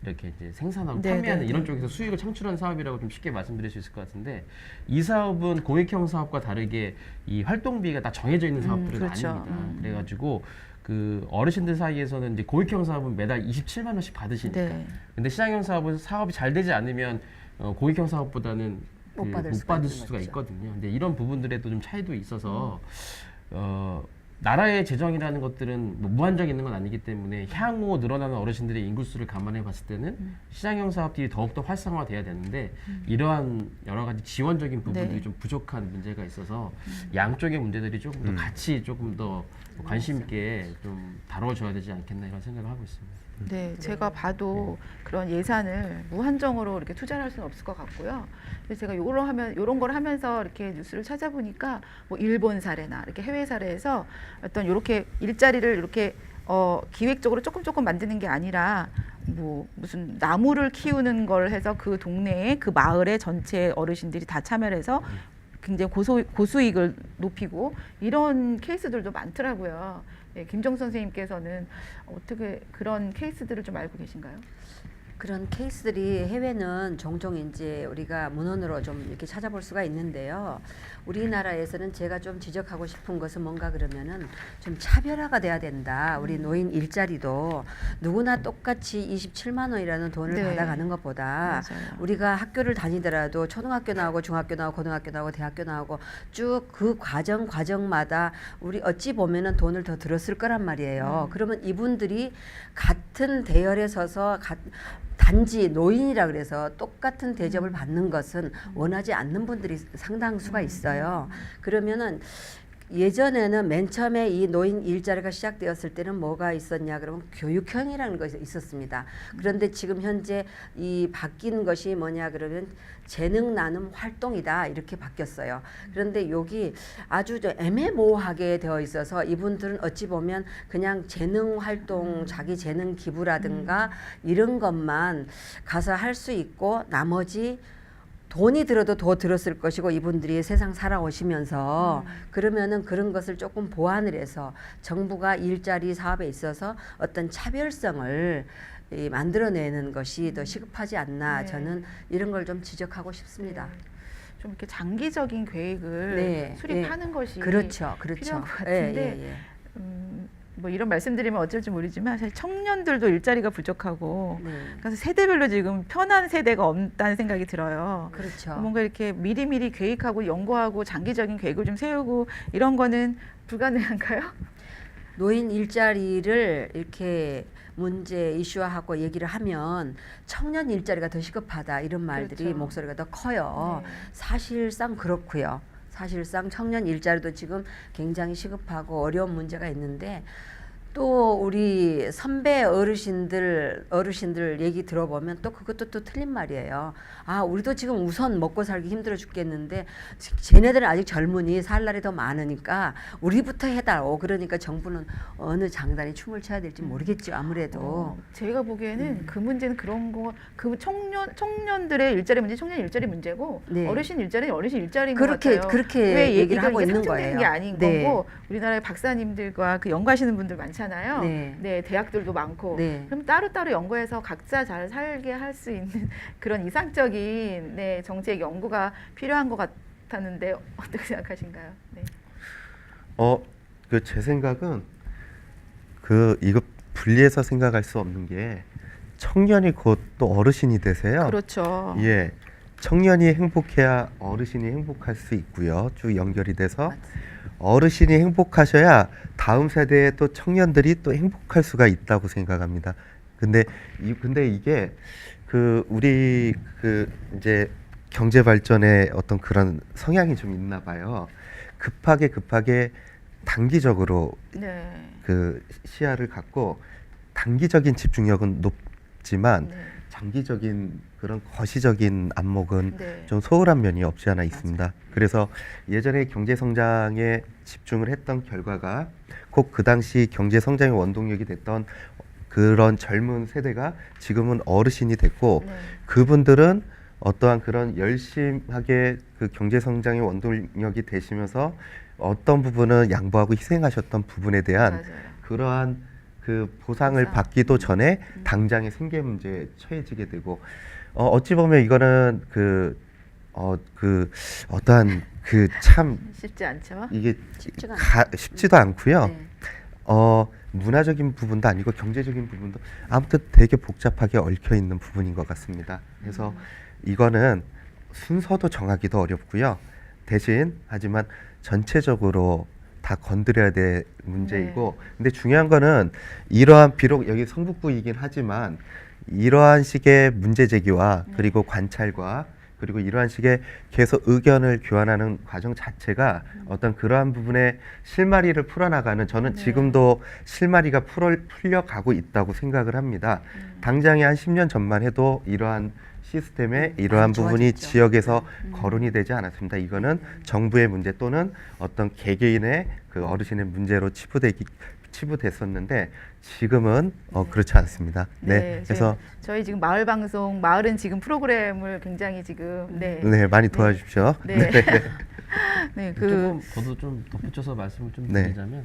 이렇게 이제 생산하고 네, 판매하는 네, 이런 네. 쪽에서 수익을 창출하는 사업이라고 좀 쉽게 말씀드릴 수 있을 것 같은데, 이 사업은 공익형 사업과 다르게 이 활동비가 다 정해져 있는 사업들은 그렇죠. 아닙니다. 그래가지고 그 어르신들 사이에서는 이제 공익형 사업은 매달 27만 원씩 받으시니까. 네. 근데 시장형 사업은 사업이 잘 되지 않으면 공익형 사업보다는 못 받을 못 수가 받을 있는 수가 거죠. 있거든요. 근데 이런 부분들에도 좀 차이도 있어서 나라의 재정이라는 것들은 뭐 무한정 있는 건 아니기 때문에 향후 늘어나는 어르신들의 인구수를 감안해 봤을 때는 시장형 사업들이 더욱더 활성화돼야 되는데 이러한 여러 가지 지원적인 부분들이 네. 좀 부족한 문제가 있어서 양쪽의 문제들이 조금 더 같이 조금 더 관심 있게 좀 다뤄줘야 되지 않겠나 이런 생각을 하고 있습니다. 네, 제가 봐도 그런 예산을 무한정으로 이렇게 투자를 할 수는 없을 것 같고요. 그래서 제가 요런 걸 하면서 이렇게 뉴스를 찾아보니까 뭐 일본 사례나 이렇게 해외 사례에서 어떤 이렇게 일자리를 이렇게 기획적으로 조금 만드는 게 아니라 뭐 무슨 나무를 키우는 걸 해서 그 동네에 그 마을의 전체 어르신들이 다 참여를 해서 굉장히 고수익을 높이고 이런 케이스들도 많더라고요. 네, 김정수 선생님께서는 어떻게 그런 케이스들을 좀 알고 계신가요? 그런 케이스들이 해외는 종종 이제 우리가 문헌으로 좀 이렇게 찾아볼 수가 있는데요. 우리나라에서는 제가 좀 지적하고 싶은 것은 뭔가 그러면은 좀 차별화가 돼야 된다. 우리 노인 일자리도 누구나 똑같이 27만 원이라는 돈을 네. 받아가는 것보다 맞아요. 우리가 학교를 다니더라도 초등학교 나오고 중학교 나오고 고등학교 나오고 대학교 나오고 쭉 그 과정마다 우리 어찌 보면은 돈을 더 들었을 거란 말이에요. 그러면 이분들이 같은 대열에 서서 단지 노인이라 그래서 똑같은 대접을 받는 것은 원하지 않는 분들이 상당수가 있어요. 그러면은 예전에는 맨 처음에 이 노인 일자리가 시작되었을 때는 뭐가 있었냐 그러면 교육형이라는 것이 있었습니다. 그런데 지금 현재 이 바뀐 것이 뭐냐 그러면 재능 나눔 활동이다 이렇게 바뀌었어요. 그런데 여기 아주 애매모호하게 되어 있어서 이분들은 어찌 보면 그냥 재능 활동, 자기 재능 기부라든가 이런 것만 가서 할 수 있고 나머지 돈이 들어도 더 들었을 것이고 이분들이 세상 살아오시면서 그러면은 그런 것을 조금 보완을 해서 정부가 일자리 사업에 있어서 어떤 차별성을 만들어내는 것이 더 시급하지 않나 네. 저는 이런 걸 좀 지적하고 싶습니다. 좀 이렇게 장기적인 계획을 네, 수립하는 것이 그렇죠. 필요한 것 같은데 예. 뭐 이런 말씀드리면 어쩔지 모르지만 사실 청년들도 일자리가 부족하고 네. 그래서 세대별로 지금 편한 세대가 없다는 생각이 들어요. 그렇죠. 뭔가 이렇게 미리미리 계획하고 연구하고 장기적인 계획을 좀 세우고 이런 거는 불가능한가요? 노인 일자리를 이렇게 문제 이슈화하고 얘기를 하면 청년 일자리가 더 시급하다 이런 말들이 그렇죠. 목소리가 더 커요. 네. 사실상 그렇고요. 사실상 청년 일자리도 지금 굉장히 시급하고 어려운 문제가 있는데 또 우리 선배 어르신들 얘기 들어보면 또 그것도 또 틀린 말이에요. 아, 우리도 지금 우선 먹고 살기 힘들어 죽겠는데 쟤네들은 아직 젊으니 살 날이 더 많으니까 우리부터 해달라고. 그러니까 정부는 어느 장단에 춤을 춰야 될지 모르겠죠. 아무래도. 제가 보기에는 그 문제는 그런 거, 그 청년들의 일자리 문제, 청년 일자리 문제고 네. 어르신 일자리는 어르신 일자리인 것 같아요. 그렇게 왜 얘기를 하고 있는 상정되는 거예요. 게 아닌 네. 거고 우리나라의 박사님들과 그 연구하시는 분들 많잖아요. 네. 대학들도 많고. 네. 그럼 따로따로 연구해서 각자 잘 살게 할 수 있는 그런 이상적인 정책 연구가 필요한 것 같았는데 어떻게 생각하신가요? 네. 제 생각은 이거 분리해서 생각할 수 없는 게 청년이 곧 또 어르신이 되세요. 그렇죠. 예. 청년이 행복해야 어르신이 행복할 수 있고요. 쭉 연결이 돼서 어르신이 행복하셔야 다음 세대의 또 청년들이 또 행복할 수가 있다고 생각합니다. 근데 이게 우리 이제 경제 발전의 어떤 그런 성향이 좀 있나 봐요. 급하게 단기적으로 네. 시야를 갖고 단기적인 집중력은 높지만 네. 장기적인 그런 거시적인 안목은 네. 좀 소홀한 면이 없지 않아 있습니다. 그래서 예전에 경제 성장에 집중을 했던 결과가 꼭 그 당시 경제 성장의 원동력이 됐던 그런 젊은 세대가 지금은 어르신이 됐고 네. 그분들은 어떠한 그런 열심하게 그 경제 성장의 원동력이 되시면서 어떤 부분은 양보하고 희생하셨던 부분에 대한 맞아요. 그러한 그 보상을 받기도 전에 당장의 생계 문제에 처해지게 되고 어찌 보면 이거는 어떠한 참 쉽지 않죠. 이게 쉽지가 쉽지도 않고요. 네. 문화적인 부분도 아니고 경제적인 부분도 아무튼 되게 복잡하게 얽혀 있는 부분인 것 같습니다. 그래서 이거는 순서도 정하기도 어렵고요. 대신 하지만 전체적으로 다 건드려야 될 문제이고, 근데 중요한 거는 이러한 비록 여기 성북구이긴 하지만 이러한 식의 문제 제기와 그리고 관찰과 그리고 이러한 식의 계속 의견을 교환하는 과정 자체가 어떤 그러한 부분에 실마리를 풀어나가는, 저는 지금도 실마리가 풀려가고 있다고 생각을 합니다. 당장에 한 10년 전만 해도 이러한 시스템에 이러한 부분이 지역에서 거론이 되지 않았습니다. 이거는 정부의 문제 또는 어떤 개개인의 그 어르신의 문제로 치부됐었는데 지금은 그렇지 않습니다. 네, 그래서 저희 지금 마을 방송 마을은 지금 프로그램을 굉장히 지금 많이 도와주십시오. 네. 조금 저도 좀 덧붙여서 말씀을 좀 드리자면,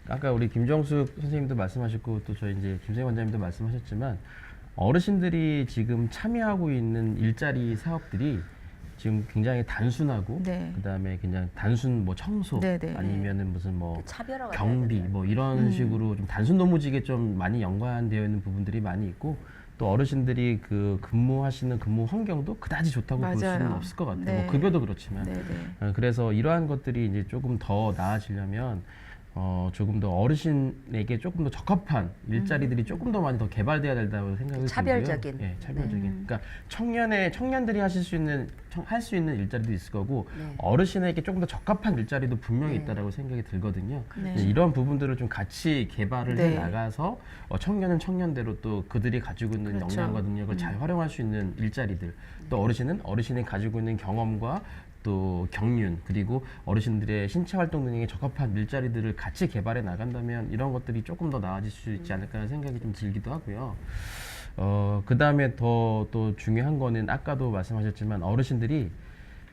아까 우리 김정숙 선생님도 말씀하셨고 또 저희 이제 김세희 원장님도 말씀하셨지만, 어르신들이 지금 참여하고 있는 일자리 사업들이 지금 굉장히 단순하고 그다음에 그냥 단순 뭐 청소 아니면은 무슨 뭐 경비 뭐 이런 식으로 좀 단순 노무직에 좀 많이 연관되어 있는 부분들이 많이 있고, 또 어르신들이 그 근무하시는 근무 환경도 그다지 좋다고 볼 수는 없을 것 같아요. 뭐 급여도 그렇지만. 그래서 이러한 것들이 이제 조금 더 나아지려면 조금 더 어르신에게 조금 더 적합한 일자리들이 조금 더 많이 더 개발돼야 된다고 생각을 차별적인. 들고요. 차별적인. 그러니까 청년들이 할 수 있는 일자리도 있을 거고, 어르신에게 조금 더 적합한 일자리도 분명히 있다라고 생각이 들거든요. 이런 부분들을 좀 같이 개발을 해 나가서 청년은 청년대로 또 그들이 가지고 있는 역량과 능력을 잘 활용할 수 있는 일자리들, 또 어르신은 어르신이 가지고 있는 경험과 또 경륜, 그리고 어르신들의 신체 활동 능력에 적합한 일자리들을 같이 개발해 나간다면 이런 것들이 조금 더 나아질 수 있지 않을까 하는 생각이 좀 들기도 하고요. 그 다음에 또 중요한 거는 아까도 말씀하셨지만, 어르신들이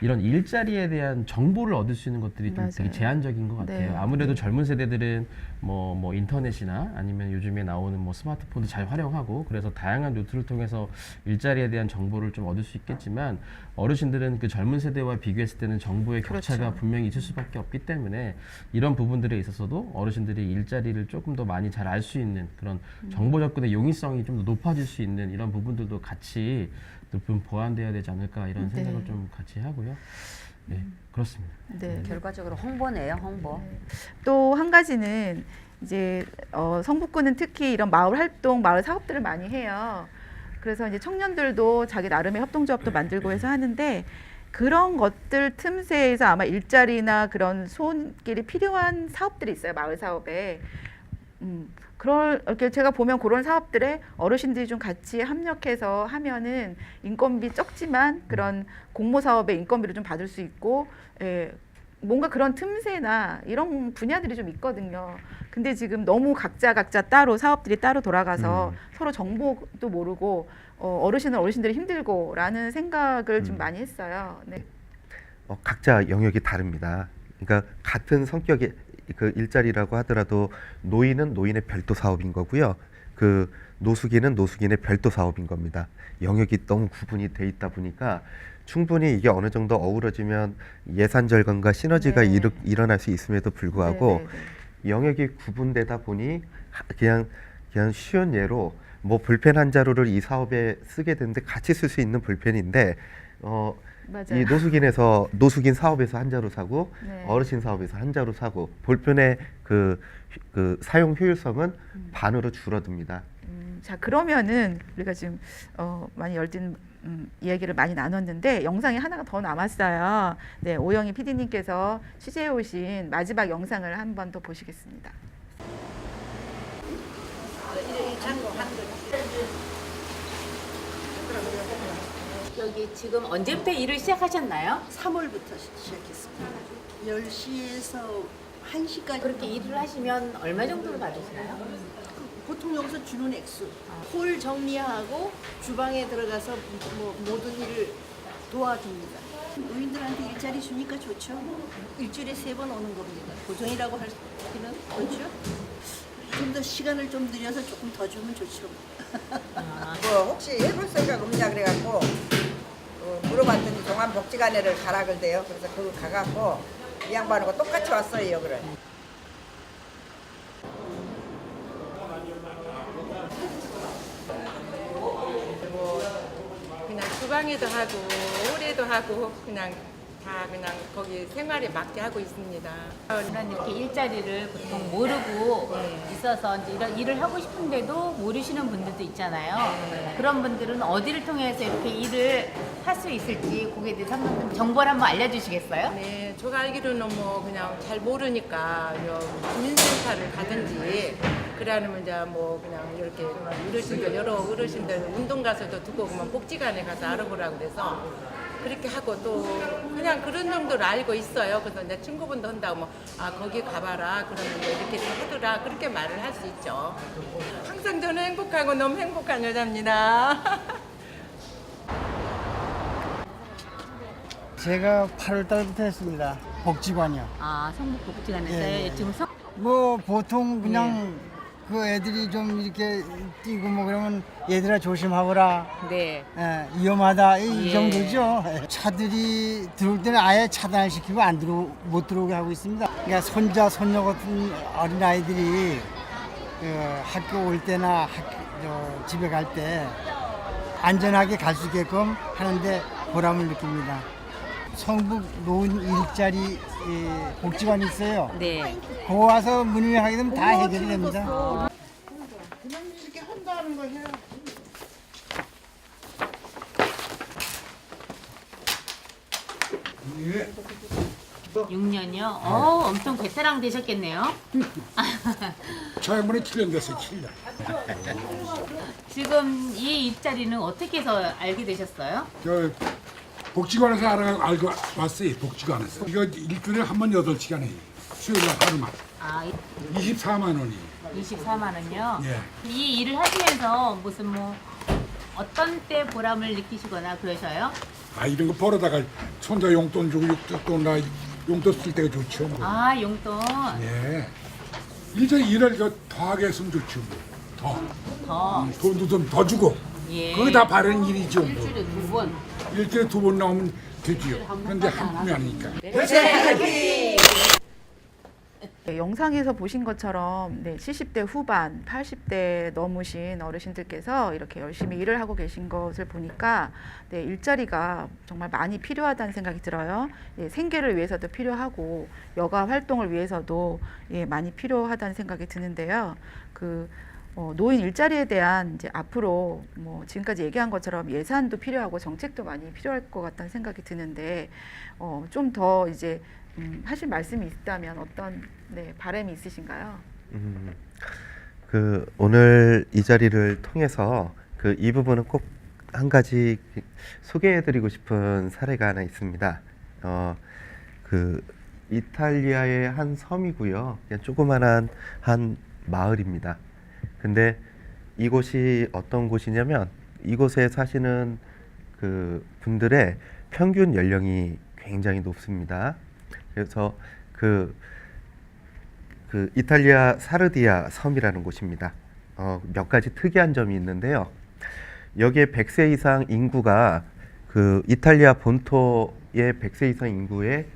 이런 일자리에 대한 정보를 얻을 수 있는 것들이 좀 되게 제한적인 것 같아요. 아무래도 젊은 세대들은 뭐 인터넷이나 아니면 요즘에 나오는 뭐 스마트폰도 잘 활용하고, 그래서 다양한 루트를 통해서 일자리에 대한 정보를 좀 얻을 수 있겠지만, 어르신들은 그 젊은 세대와 비교했을 때는 정보의 격차가 분명히 있을 수밖에 없기 때문에 이런 부분들에 있어서도 어르신들이 일자리를 조금 더 많이 잘 알 수 있는 그런 정보 접근의 용이성이 좀 더 높아질 수 있는 이런 부분들도 같이 좀 보완돼야 되지 않을까 이런 생각을 좀 같이 하고요. 그렇습니다. 결과적으로 홍보네요, 홍보. 또 한 가지는 이제 성북구는 특히 이런 마을 활동, 마을 사업들을 많이 해요. 그래서 이제 청년들도 자기 나름의 협동조합도 만들고 해서 하는데, 그런 것들 틈새에서 아마 일자리나 그런 손길이 필요한 사업들이 있어요, 마을 사업에. 이렇게 제가 보면 그런 사업들에 어르신들이 좀 같이 협력해서 하면은 인건비 적지만 그런 공모 사업의 인건비를 좀 받을 수 있고, 뭔가 그런 틈새나 이런 분야들이 좀 있거든요. 근데 지금 너무 각자 따로 사업들이 따로 돌아가서 서로 정보도 모르고 어르신은 어르신들이 힘들고라는 생각을 좀 많이 했어요. 각자 영역이 다릅니다. 그러니까 같은 성격의 그 일자리라고 하더라도 노인은 노인의 별도 사업인 거고요. 그 노숙인은 노숙인의 별도 사업인 겁니다. 영역이 너무 구분이 돼 있다 보니까 충분히 이게 어느 정도 어우러지면 예산 절감과 시너지가 일어날 수 있음에도 불구하고 영역이 구분되다 보니 그냥 쉬운 예로 뭐 볼펜 한 자루를 이 사업에 쓰게 되는데 같이 쓸 수 있는 볼펜인데 이 노숙인 사업에서 한 자루 사고 어르신 사업에서 한 자루 사고 볼펜의 그 사용 효율성은 반으로 줄어듭니다. 자, 그러면은 우리가 지금 많이 열띤 이야기를 많이 나눴는데 영상이 하나가 더 남았어요. 오영희 PD님께서 취재해 오신 마지막 영상을 한 번 더 보시겠습니다. 여기 지금 언제부터 일을 시작하셨나요? 3월부터 시작했습니다. 10시에서 1시까지. 그렇게 일을 하시면 얼마 정도를 받으시나요? 보통 여기서 주는 액수. 홀 정리하고 주방에 들어가서 뭐 모든 일을 도와줍니다. 노인들한테 일자리 주니까 좋죠. 일주일에 3번 오는 겁니다. 고정이라고 할 수는 없죠. 좀 더 시간을 좀 들여서 조금 더 주면 좋죠. 뭐 혹시 해볼 생각 없냐 그래갖고 물어봤더니 종합복지관에를 가라 그래요. 그래서 그거 가갖고 이 양반하고 똑같이 왔어요 여기를. 그냥 주방에도 하고 홀에도 하고 그냥 다 그냥 거기 생활에 맞게 하고 있습니다. 저는 이렇게 일자리를 보통 모르고 있어서 이제 이런 일을 하고 싶은데도 모르시는 분들도 있잖아요. 그런 분들은 어디를 통해서 이렇게 일을 할 수 있을지 거기에 대해서 한번 정보를 한번 알려주시겠어요? 네, 제가 알기로는 뭐 그냥 잘 모르니까 주민센터를 가든지 그러면 이제 뭐 그냥 이렇게 어르신들 여러 어르신들 운동 가서도 두고 그만 복지관에 가서 알아보라고 그래서 그렇게 하고 또 그냥 그런 정도로 알고 있어요. 그래서 이제 친구분도 한다고 뭐 거기 가봐라 그러면 이렇게 하더라 그렇게 말을 할 수 있죠. 항상 저는 행복하고 너무 행복한 여자입니다. 제가 8월 달부터 했습니다. 복지관이요. 아, 성북 복지관에서 예, 예. 지금 뭐 보통 그냥 그 애들이 좀 이렇게 뛰고 뭐 그러면 얘들아 조심하거라. 네. 예, 위험하다 이 예. 정도죠. 차들이 들어올 때는 아예 차단을 시키고 못 들어오게 하고 있습니다. 그러니까 손자 손녀 같은 어린 아이들이 학교 올 때나 집에 갈 때 안전하게 갈 수 있게끔 하는데 보람을 느낍니다. 성북 노인 일자리 복지관이 있어요. 네. 거 와서 문의를 하게 되면 다 해결이 됩니다. 그냥 이렇게 한다는 거 해요. 6년이요? 엄청 베테랑 되셨겠네요. 저번에 7년 됐어요. 7년. 지금 이 일자리는 어떻게 해서 알게 되셨어요? 저 복지관에서 알고 왔어요. 복지관에서. 이거 일주일에 한 번 8시간 해요. 수요일날 하루만. 아, 24만 원이. 24만 원요? 예. 이 일을 하시면서 무슨 뭐 어떤 때 보람을 느끼시거나 그러셔요? 이런 거 벌어다가 손자 용돈 주고 나 용돈 쓸 때가 좋죠. 뭐. 아, 용돈. 예. 일을 더 하게 했으면 좋죠. 뭐. 더. 돈도 좀 더 주고. 예. 그게 다 바른 일이죠. 뭐. 일주일에 2번. 일주일에 2번 나오면 되지요. 그런데 한 푼이 아니니까. 네, 영상에서 보신 것처럼 70대 후반, 80대 넘으신 어르신들께서 이렇게 열심히 일을 하고 계신 것을 보니까 일자리가 정말 많이 필요하다는 생각이 들어요. 생계를 위해서도 필요하고 여가 활동을 위해서도 많이 필요하다는 생각이 드는데요. 노인 일자리에 대한 이제 앞으로 뭐 지금까지 얘기한 것처럼 예산도 필요하고 정책도 많이 필요할 것 같다는 생각이 드는데 좀 더 이제 하실 말씀이 있다면 어떤 바람이 있으신가요? 오늘 이 자리를 통해서 이 부분은 꼭 한 가지 소개해드리고 싶은 사례가 하나 있습니다. 이탈리아의 한 섬이고요. 그냥 조그만한 한 마을입니다. 근데 이곳이 어떤 곳이냐면 이곳에 사시는 분들의 평균 연령이 굉장히 높습니다. 그래서 이탈리아 사르디아 섬이라는 곳입니다. 몇 가지 특이한 점이 있는데요. 여기에 100세 이상 인구가 이탈리아 본토의 100세 이상 인구의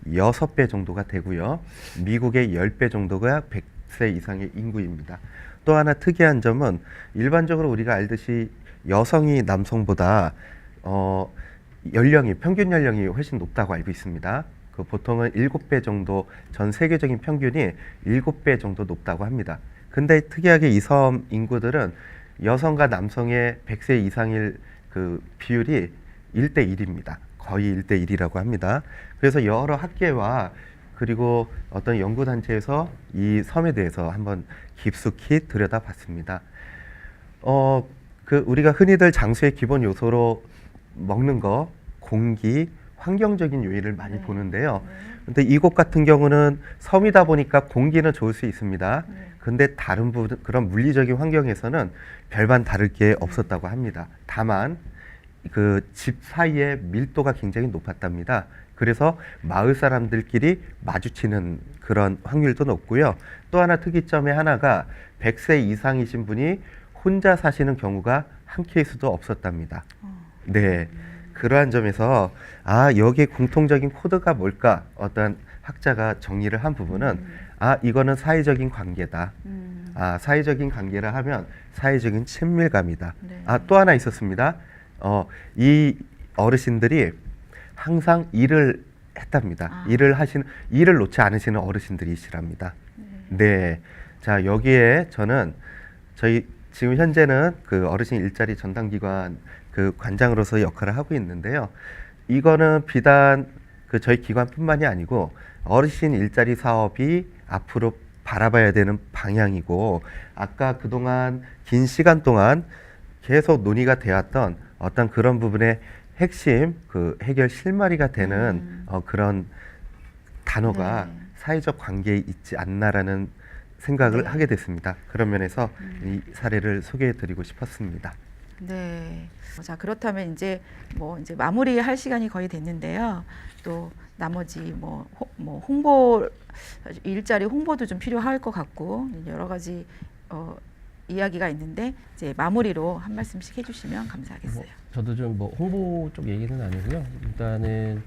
6배 정도가 되고요. 미국의 10배 정도가 100세 이상의 인구입니다. 또 하나 특이한 점은 일반적으로 우리가 알듯이 여성이 남성보다 평균 연령이 훨씬 높다고 알고 있습니다. 보통은 7배 정도, 전 세계적인 평균이 7배 정도 높다고 합니다. 근데 특이하게 이 섬 인구들은 여성과 남성의 100세 이상일 비율이 1대1입니다. 거의 1대1이라고 합니다. 그래서 여러 학계와 그리고 어떤 연구단체에서 이 섬에 대해서 한번 깊숙이 들여다봤습니다. 우리가 흔히들 장수의 기본 요소로 먹는 거, 공기, 환경적인 요인을 많이 보는데요. 근데 이곳 같은 경우는 섬이다 보니까 공기는 좋을 수 있습니다. 근데 다른 그런 물리적인 환경에서는 별반 다를 게 없었다고 합니다. 다만 집 사이의 밀도가 굉장히 높았답니다. 그래서 마을 사람들끼리 마주치는 그런 확률도 높고요. 또 하나 특이점의 하나가 100세 이상이신 분이 혼자 사시는 경우가 한 케이스도 없었답니다. 네. 그러한 점에서 여기에 공통적인 코드가 뭘까? 어떤 학자가 정리를 한 부분은 이거는 사회적인 관계다. 사회적인 관계라 하면 사회적인 친밀감이다. 또 하나 있었습니다. 이 어르신들이 항상 일을 했답니다. 일을 놓지 않으시는 어르신들이시랍니다. 네. 자, 여기에 저는 저희 지금 현재는 그 어르신 일자리 전담기관 그 관장으로서 역할을 하고 있는데요. 이거는 비단 그 저희 기관뿐만이 아니고 어르신 일자리 사업이 앞으로 바라봐야 되는 방향이고, 아까 그동안 긴 시간 동안 계속 논의가 되었던 어떤 그런 부분의 핵심 그 해결 실마리가 되는 그런 단어가 사회적 관계에 있지 않나라는 생각을 하게 됐습니다. 그런 면에서 이 사례를 소개해 드리고 싶었습니다. 네. 자, 그렇다면 이제 마무리할 시간이 거의 됐는데요. 또 나머지 홍보, 일자리 홍보도 좀 필요할 것 같고 여러 가지 이야기가 있는데 이제 마무리로 한 말씀씩 해주시면 감사하겠어요. 저도 좀 홍보 쪽 얘기는 아니고요. 일단은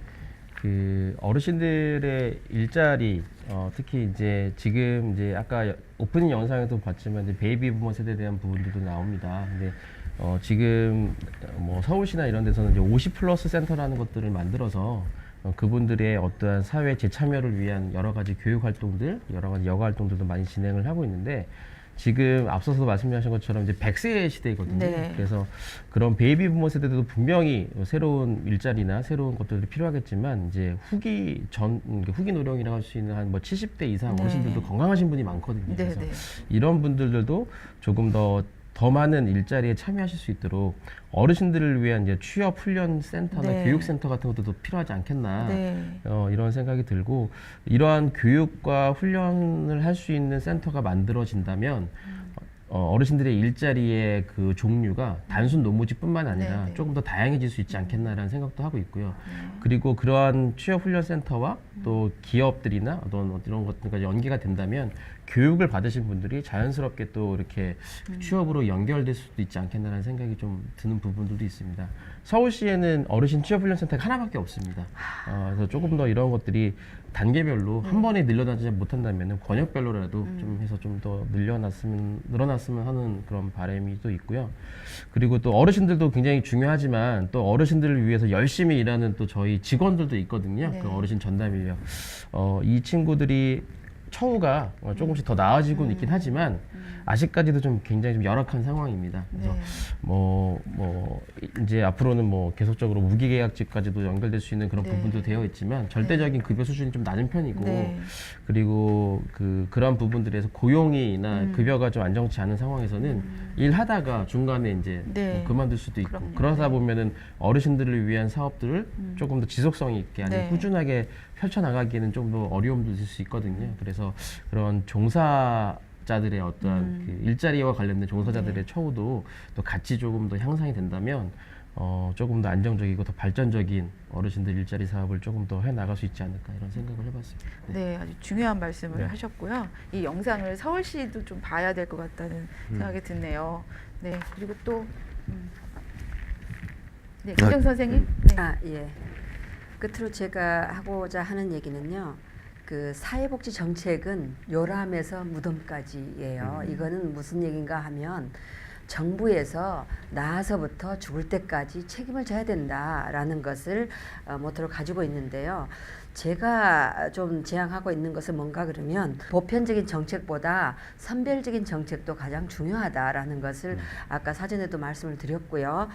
그 어르신들의 일자리, 특히 이제 지금 이제 아까 오프닝 영상에도 봤지만 이제 베이비 부머 세대에 대한 부분들도 나옵니다. 근데 지금 서울시나 이런 데서는 이제 50+ 센터라는 것들을 만들어서 그분들의 어떠한 사회 재참여를 위한 여러 가지 교육 활동들, 여러 가지 여가 활동들도 많이 진행을 하고 있는데, 지금 앞서서 말씀하신 것처럼 이제 100세 시대거든요. 네. 그래서 그런 베이비 부머 세대도 분명히 새로운 일자리나 새로운 것들이 필요하겠지만, 이제 후기 노령이라고 할 수 있는 한 70대 이상 어르신들도 건강하신 분이 많거든요. 그래서 이런 분들도 조금 더 많은 일자리에 참여하실 수 있도록 어르신들을 위한 이제 취업 훈련 센터나 교육 센터 같은 것도 필요하지 않겠나, 이런 생각이 들고, 이러한 교육과 훈련을 할 수 있는 센터가 만들어진다면 어르신들의 일자리의 그 종류가 단순 노무직뿐만 아니라 조금 더 다양해질 수 있지 않겠나라는 생각도 하고 있고요. 그리고 그러한 취업 훈련 센터와 또 기업들이나 어떤 이런 것들까지 연계가 된다면 교육을 받으신 분들이 자연스럽게 또 이렇게 취업으로 연결될 수도 있지 않겠나라는 생각이 좀 드는 부분들도 있습니다. 서울시에는 어르신 취업훈련센터가 하나밖에 없습니다. 그래서 조금 더 이런 것들이 단계별로 한 번에 늘어나지 못한다면 권역별로라도 좀 해서 좀 더 늘어났으면 하는 그런 바람이 또 있고요. 그리고 또 어르신들도 굉장히 중요하지만 또 어르신들을 위해서 열심히 일하는 또 저희 직원들도 있거든요. 그 어르신 전담 인력. 이 친구들이 처우가 조금씩 더 나아지고는 있긴 하지만 아직까지도 좀 굉장히 좀 열악한 상황입니다. 그래서 이제 앞으로는 계속적으로 무기계약직까지도 연결될 수 있는 그런 부분도 되어 있지만 절대적인 급여 수준이 좀 낮은 편이고, 그리고 그런 부분들에서 고용이나 급여가 좀 안정치 않은 상황에서는 일하다가 중간에 이제 그만둘 수도 있고, 그러다 보면은 어르신들을 위한 사업들을 조금 더 지속성 있게 아니면 꾸준하게 펼쳐나가기에는 좀 더 어려움도 있을 수 있거든요. 그래서 그런 종사자들의 어떠한 그 일자리와 관련된 종사자들의 처우도 또 같이 조금 더 향상이 된다면 조금 더 안정적이고 더 발전적인 어르신들 일자리 사업을 조금 더 해나갈 수 있지 않을까, 이런 생각을 해봤습니다. 네, 아주 중요한 말씀을 하셨고요. 이 영상을 서울시도 좀 봐야 될 것 같다는 생각이 드네요. 네, 그리고 또 김정 선생님. 예. 끝으로 제가 하고자 하는 얘기는요. 그 사회복지 정책은 요람에서 무덤까지예요. 이거는 무슨 얘기인가 하면 정부에서 나와서부터 죽을 때까지 책임을 져야 된다라는 것을 모토로 가지고 있는데요. 제가 좀 지향하고 있는 것은 뭔가 그러면 보편적인 정책보다 선별적인 정책도 가장 중요하다라는 것을 아까 사전에도 말씀을 드렸고요.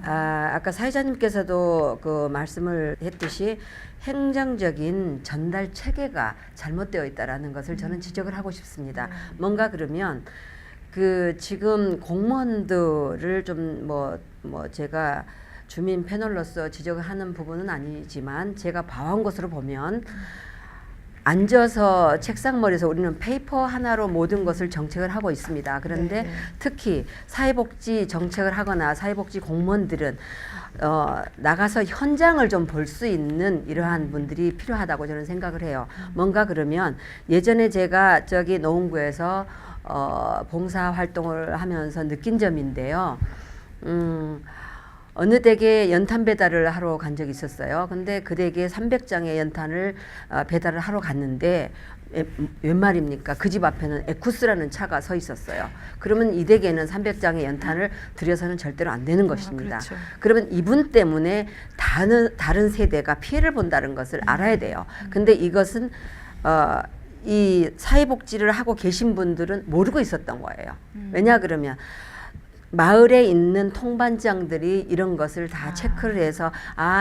아까 사회자님께서도 그 말씀을 했듯이 행정적인 전달 체계가 잘못되어 있다라는 것을 저는 지적을 하고 싶습니다. 뭔가 그러면 그 지금 공무원들을 좀 제가 주민 패널로서 지적을 하는 부분은 아니지만 제가 봐온 것으로 보면 앉아서 책상머리에서 우리는 페이퍼 하나로 모든 것을 정책을 하고 있습니다. 그런데 특히 사회복지 정책을 하거나 사회복지 공무원들은 나가서 현장을 좀 볼 수 있는 이러한 분들이 필요하다고 저는 생각을 해요. 뭔가 그러면 예전에 제가 저기 노원구에서 봉사 활동을 하면서 느낀 점인데요. 어느 댁에 연탄 배달을 하러 간 적이 있었어요. 근데 그 댁에 300장의 연탄을 배달을 하러 갔는데 웬 말입니까? 그 집 앞에는 에쿠스라는 차가 서 있었어요. 그러면 이 댁에는 300장의 연탄을 들여서는 절대로 안 되는 것입니다. 그렇죠. 그러면 이분 때문에 다른 세대가 피해를 본다는 것을 알아야 돼요. 근데 이것은 이 사회복지를 하고 계신 분들은 모르고 있었던 거예요. 왜냐 그러면 마을에 있는 통반장들이 이런 것을 다 체크를 해서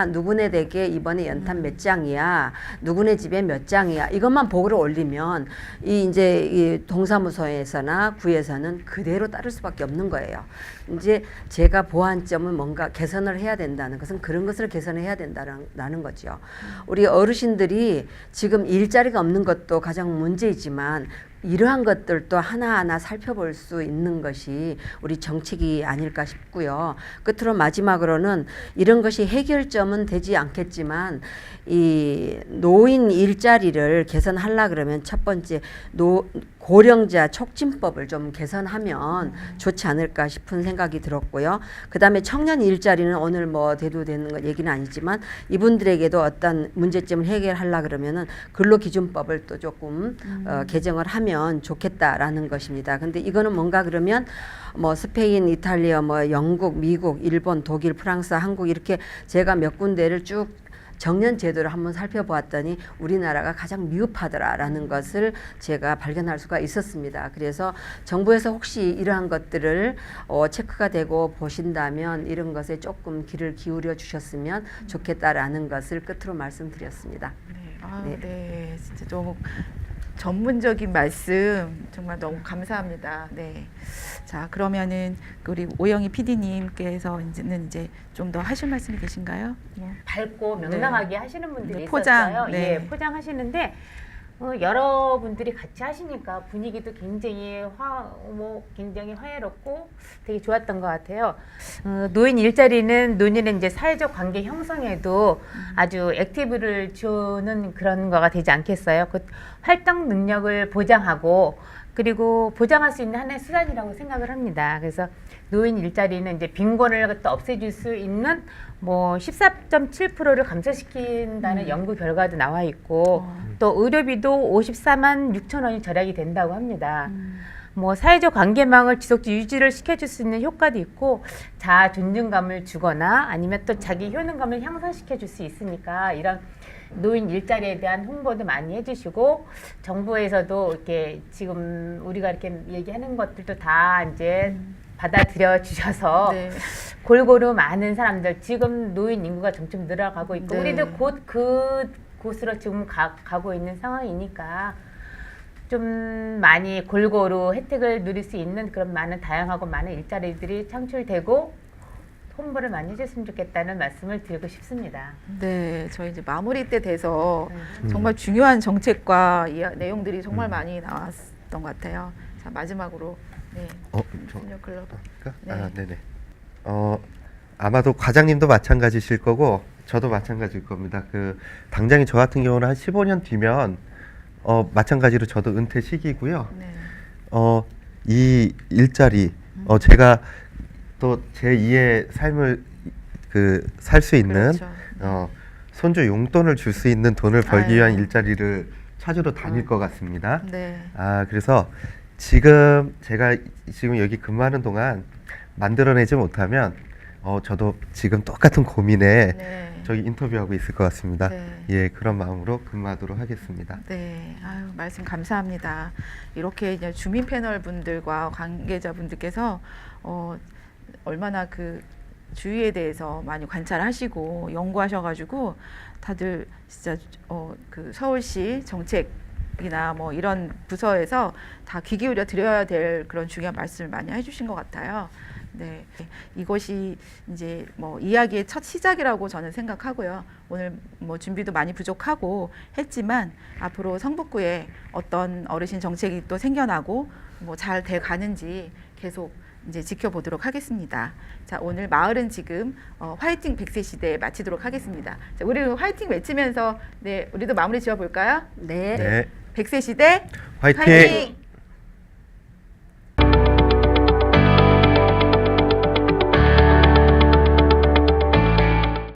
누구네 댁에 이번에 연탄 몇 장이야, 누구네 집에 몇 장이야, 이것만 보고를 올리면 이 동사무소에서나 구에서는 그대로 따를 수밖에 없는 거예요. 이제 제가 보완점은 뭔가 개선을 해야 된다는 것은 그런 것을 개선해야 된다는 거죠. 우리 어르신들이 지금 일자리가 없는 것도 가장 문제이지만 이러한 것들도 하나하나 살펴볼 수 있는 것이 우리 정책이 아닐까 싶고요. 끝으로 마지막으로는 이런 것이 해결점은 되지 않겠지만 이 노인 일자리를 개선하려 그러면 첫 번째 고령자 촉진법을 좀 개선하면 좋지 않을까 싶은 생각이 들었고요. 그 다음에 청년 일자리는 오늘 뭐 대두되는 거 얘기는 아니지만 이분들에게도 어떤 문제점을 해결하려 그러면은 근로기준법을 또 조금 개정을 하면 좋겠다라는 것입니다. 근데 이거는 뭔가 그러면 뭐 스페인, 이탈리아, 뭐 영국, 미국, 일본, 독일, 프랑스, 한국 이렇게 제가 몇 군데를 쭉 정년 제도를 한번 살펴보았더니 우리나라가 가장 미흡하더라라는 것을 제가 발견할 수가 있었습니다. 그래서 정부에서 혹시 이러한 것들을 체크가 되고 보신다면 이런 것에 조금 귀를 기울여 주셨으면 좋겠다라는 것을 끝으로 말씀드렸습니다. 네, 진짜 너무 전문적인 말씀 정말 너무 감사합니다. 네. 자, 그러면은 우리 오영희 PD님께서는 이제 좀 더 하실 말씀이 계신가요? 밝고 명랑하게 하시는 분들이 포장, 있었어요. 네. 예, 포장하시는데 여러분들이 같이 하시니까 분위기도 굉장히 화해롭고 되게 좋았던 것 같아요. 노인 일자리는 노인의 이제 사회적 관계 형성에도 아주 액티브를 주는 그런 거가 되지 않겠어요. 그 활동 능력을 보장하고 그리고 보장할 수 있는 하나의 수단이라고 생각을 합니다. 그래서 노인 일자리는 이제 빈곤을 또 없애줄 수 있는 뭐 14.7%를 감소시킨다는 연구 결과도 나와 있고 또 의료비도 54만 6천 원이 절약이 된다고 합니다. 뭐 사회적 관계망을 지속적으로 유지를 시켜줄 수 있는 효과도 있고 자아 존중감을 주거나 아니면 또 자기 효능감을 향상시켜줄 수 있으니까 이런 노인 일자리에 대한 홍보도 많이 해주시고 정부에서도 이렇게 지금 우리가 이렇게 얘기하는 것들도 다 이제 받아들여 주셔서 네. 골고루 많은 사람들 지금 노인 인구가 점점 늘어가고 있고 네. 우리도 곧 그곳으로 지금 가고 있는 상황이니까 좀 많이 골고루 혜택을 누릴 수 있는 그런 많은 다양하고 많은 일자리들이 창출되고 홍보를 많이 해줬으면 좋겠다는 말씀을 드리고 싶습니다. 네, 저희 이제 마무리 때 돼서 정말 중요한 정책과 내용들이 정말 많이 나왔던 것 같아요. 자, 마지막으로 시니어 클럽. 네. 네네. 아마도 과장님도 마찬가지실 거고 저도 마찬가지일 겁니다. 당장에 저 같은 경우는 한 15년 뒤면 마찬가지로 저도 은퇴 시기고요. 네. 이 일자리 제가 또 제2의 삶을 살 수 있는 그렇죠. 손주 용돈을 줄 수 있는 돈을 벌기 위한 일자리를 찾으러 다닐 것 같습니다. 네. 그래서 제가 지금 여기 근무하는 동안 만들어내지 못하면 저도 지금 똑같은 고민에 저기 인터뷰하고 있을 것 같습니다. 네. 예, 그런 마음으로 근무하도록 하겠습니다. 네, 말씀 감사합니다. 이렇게 이제 주민 패널 분들과 관계자 분들께서 얼마나 주위에 대해서 많이 관찰하시고 연구하셔가지고 다들 진짜 서울시 정책이나 뭐 이런 부서에서 다 귀 기울여 드려야 될 그런 중요한 말씀을 많이 해주신 것 같아요. 네, 이것이 이제 뭐 이야기의 첫 시작이라고 저는 생각하고요. 오늘 뭐 준비도 많이 부족하고 했지만 앞으로 성북구에 어떤 어르신 정책이 또 생겨나고 뭐 잘 돼 가는지 계속 이제 지켜보도록 하겠습니다. 자, 오늘 마을은 지금 화이팅 100세 시대 마치도록 하겠습니다. 자, 우리 화이팅 외치면서 우리도 마무리 지어 볼까요? 네. 네. 100세 시대 화이팅! 화이팅!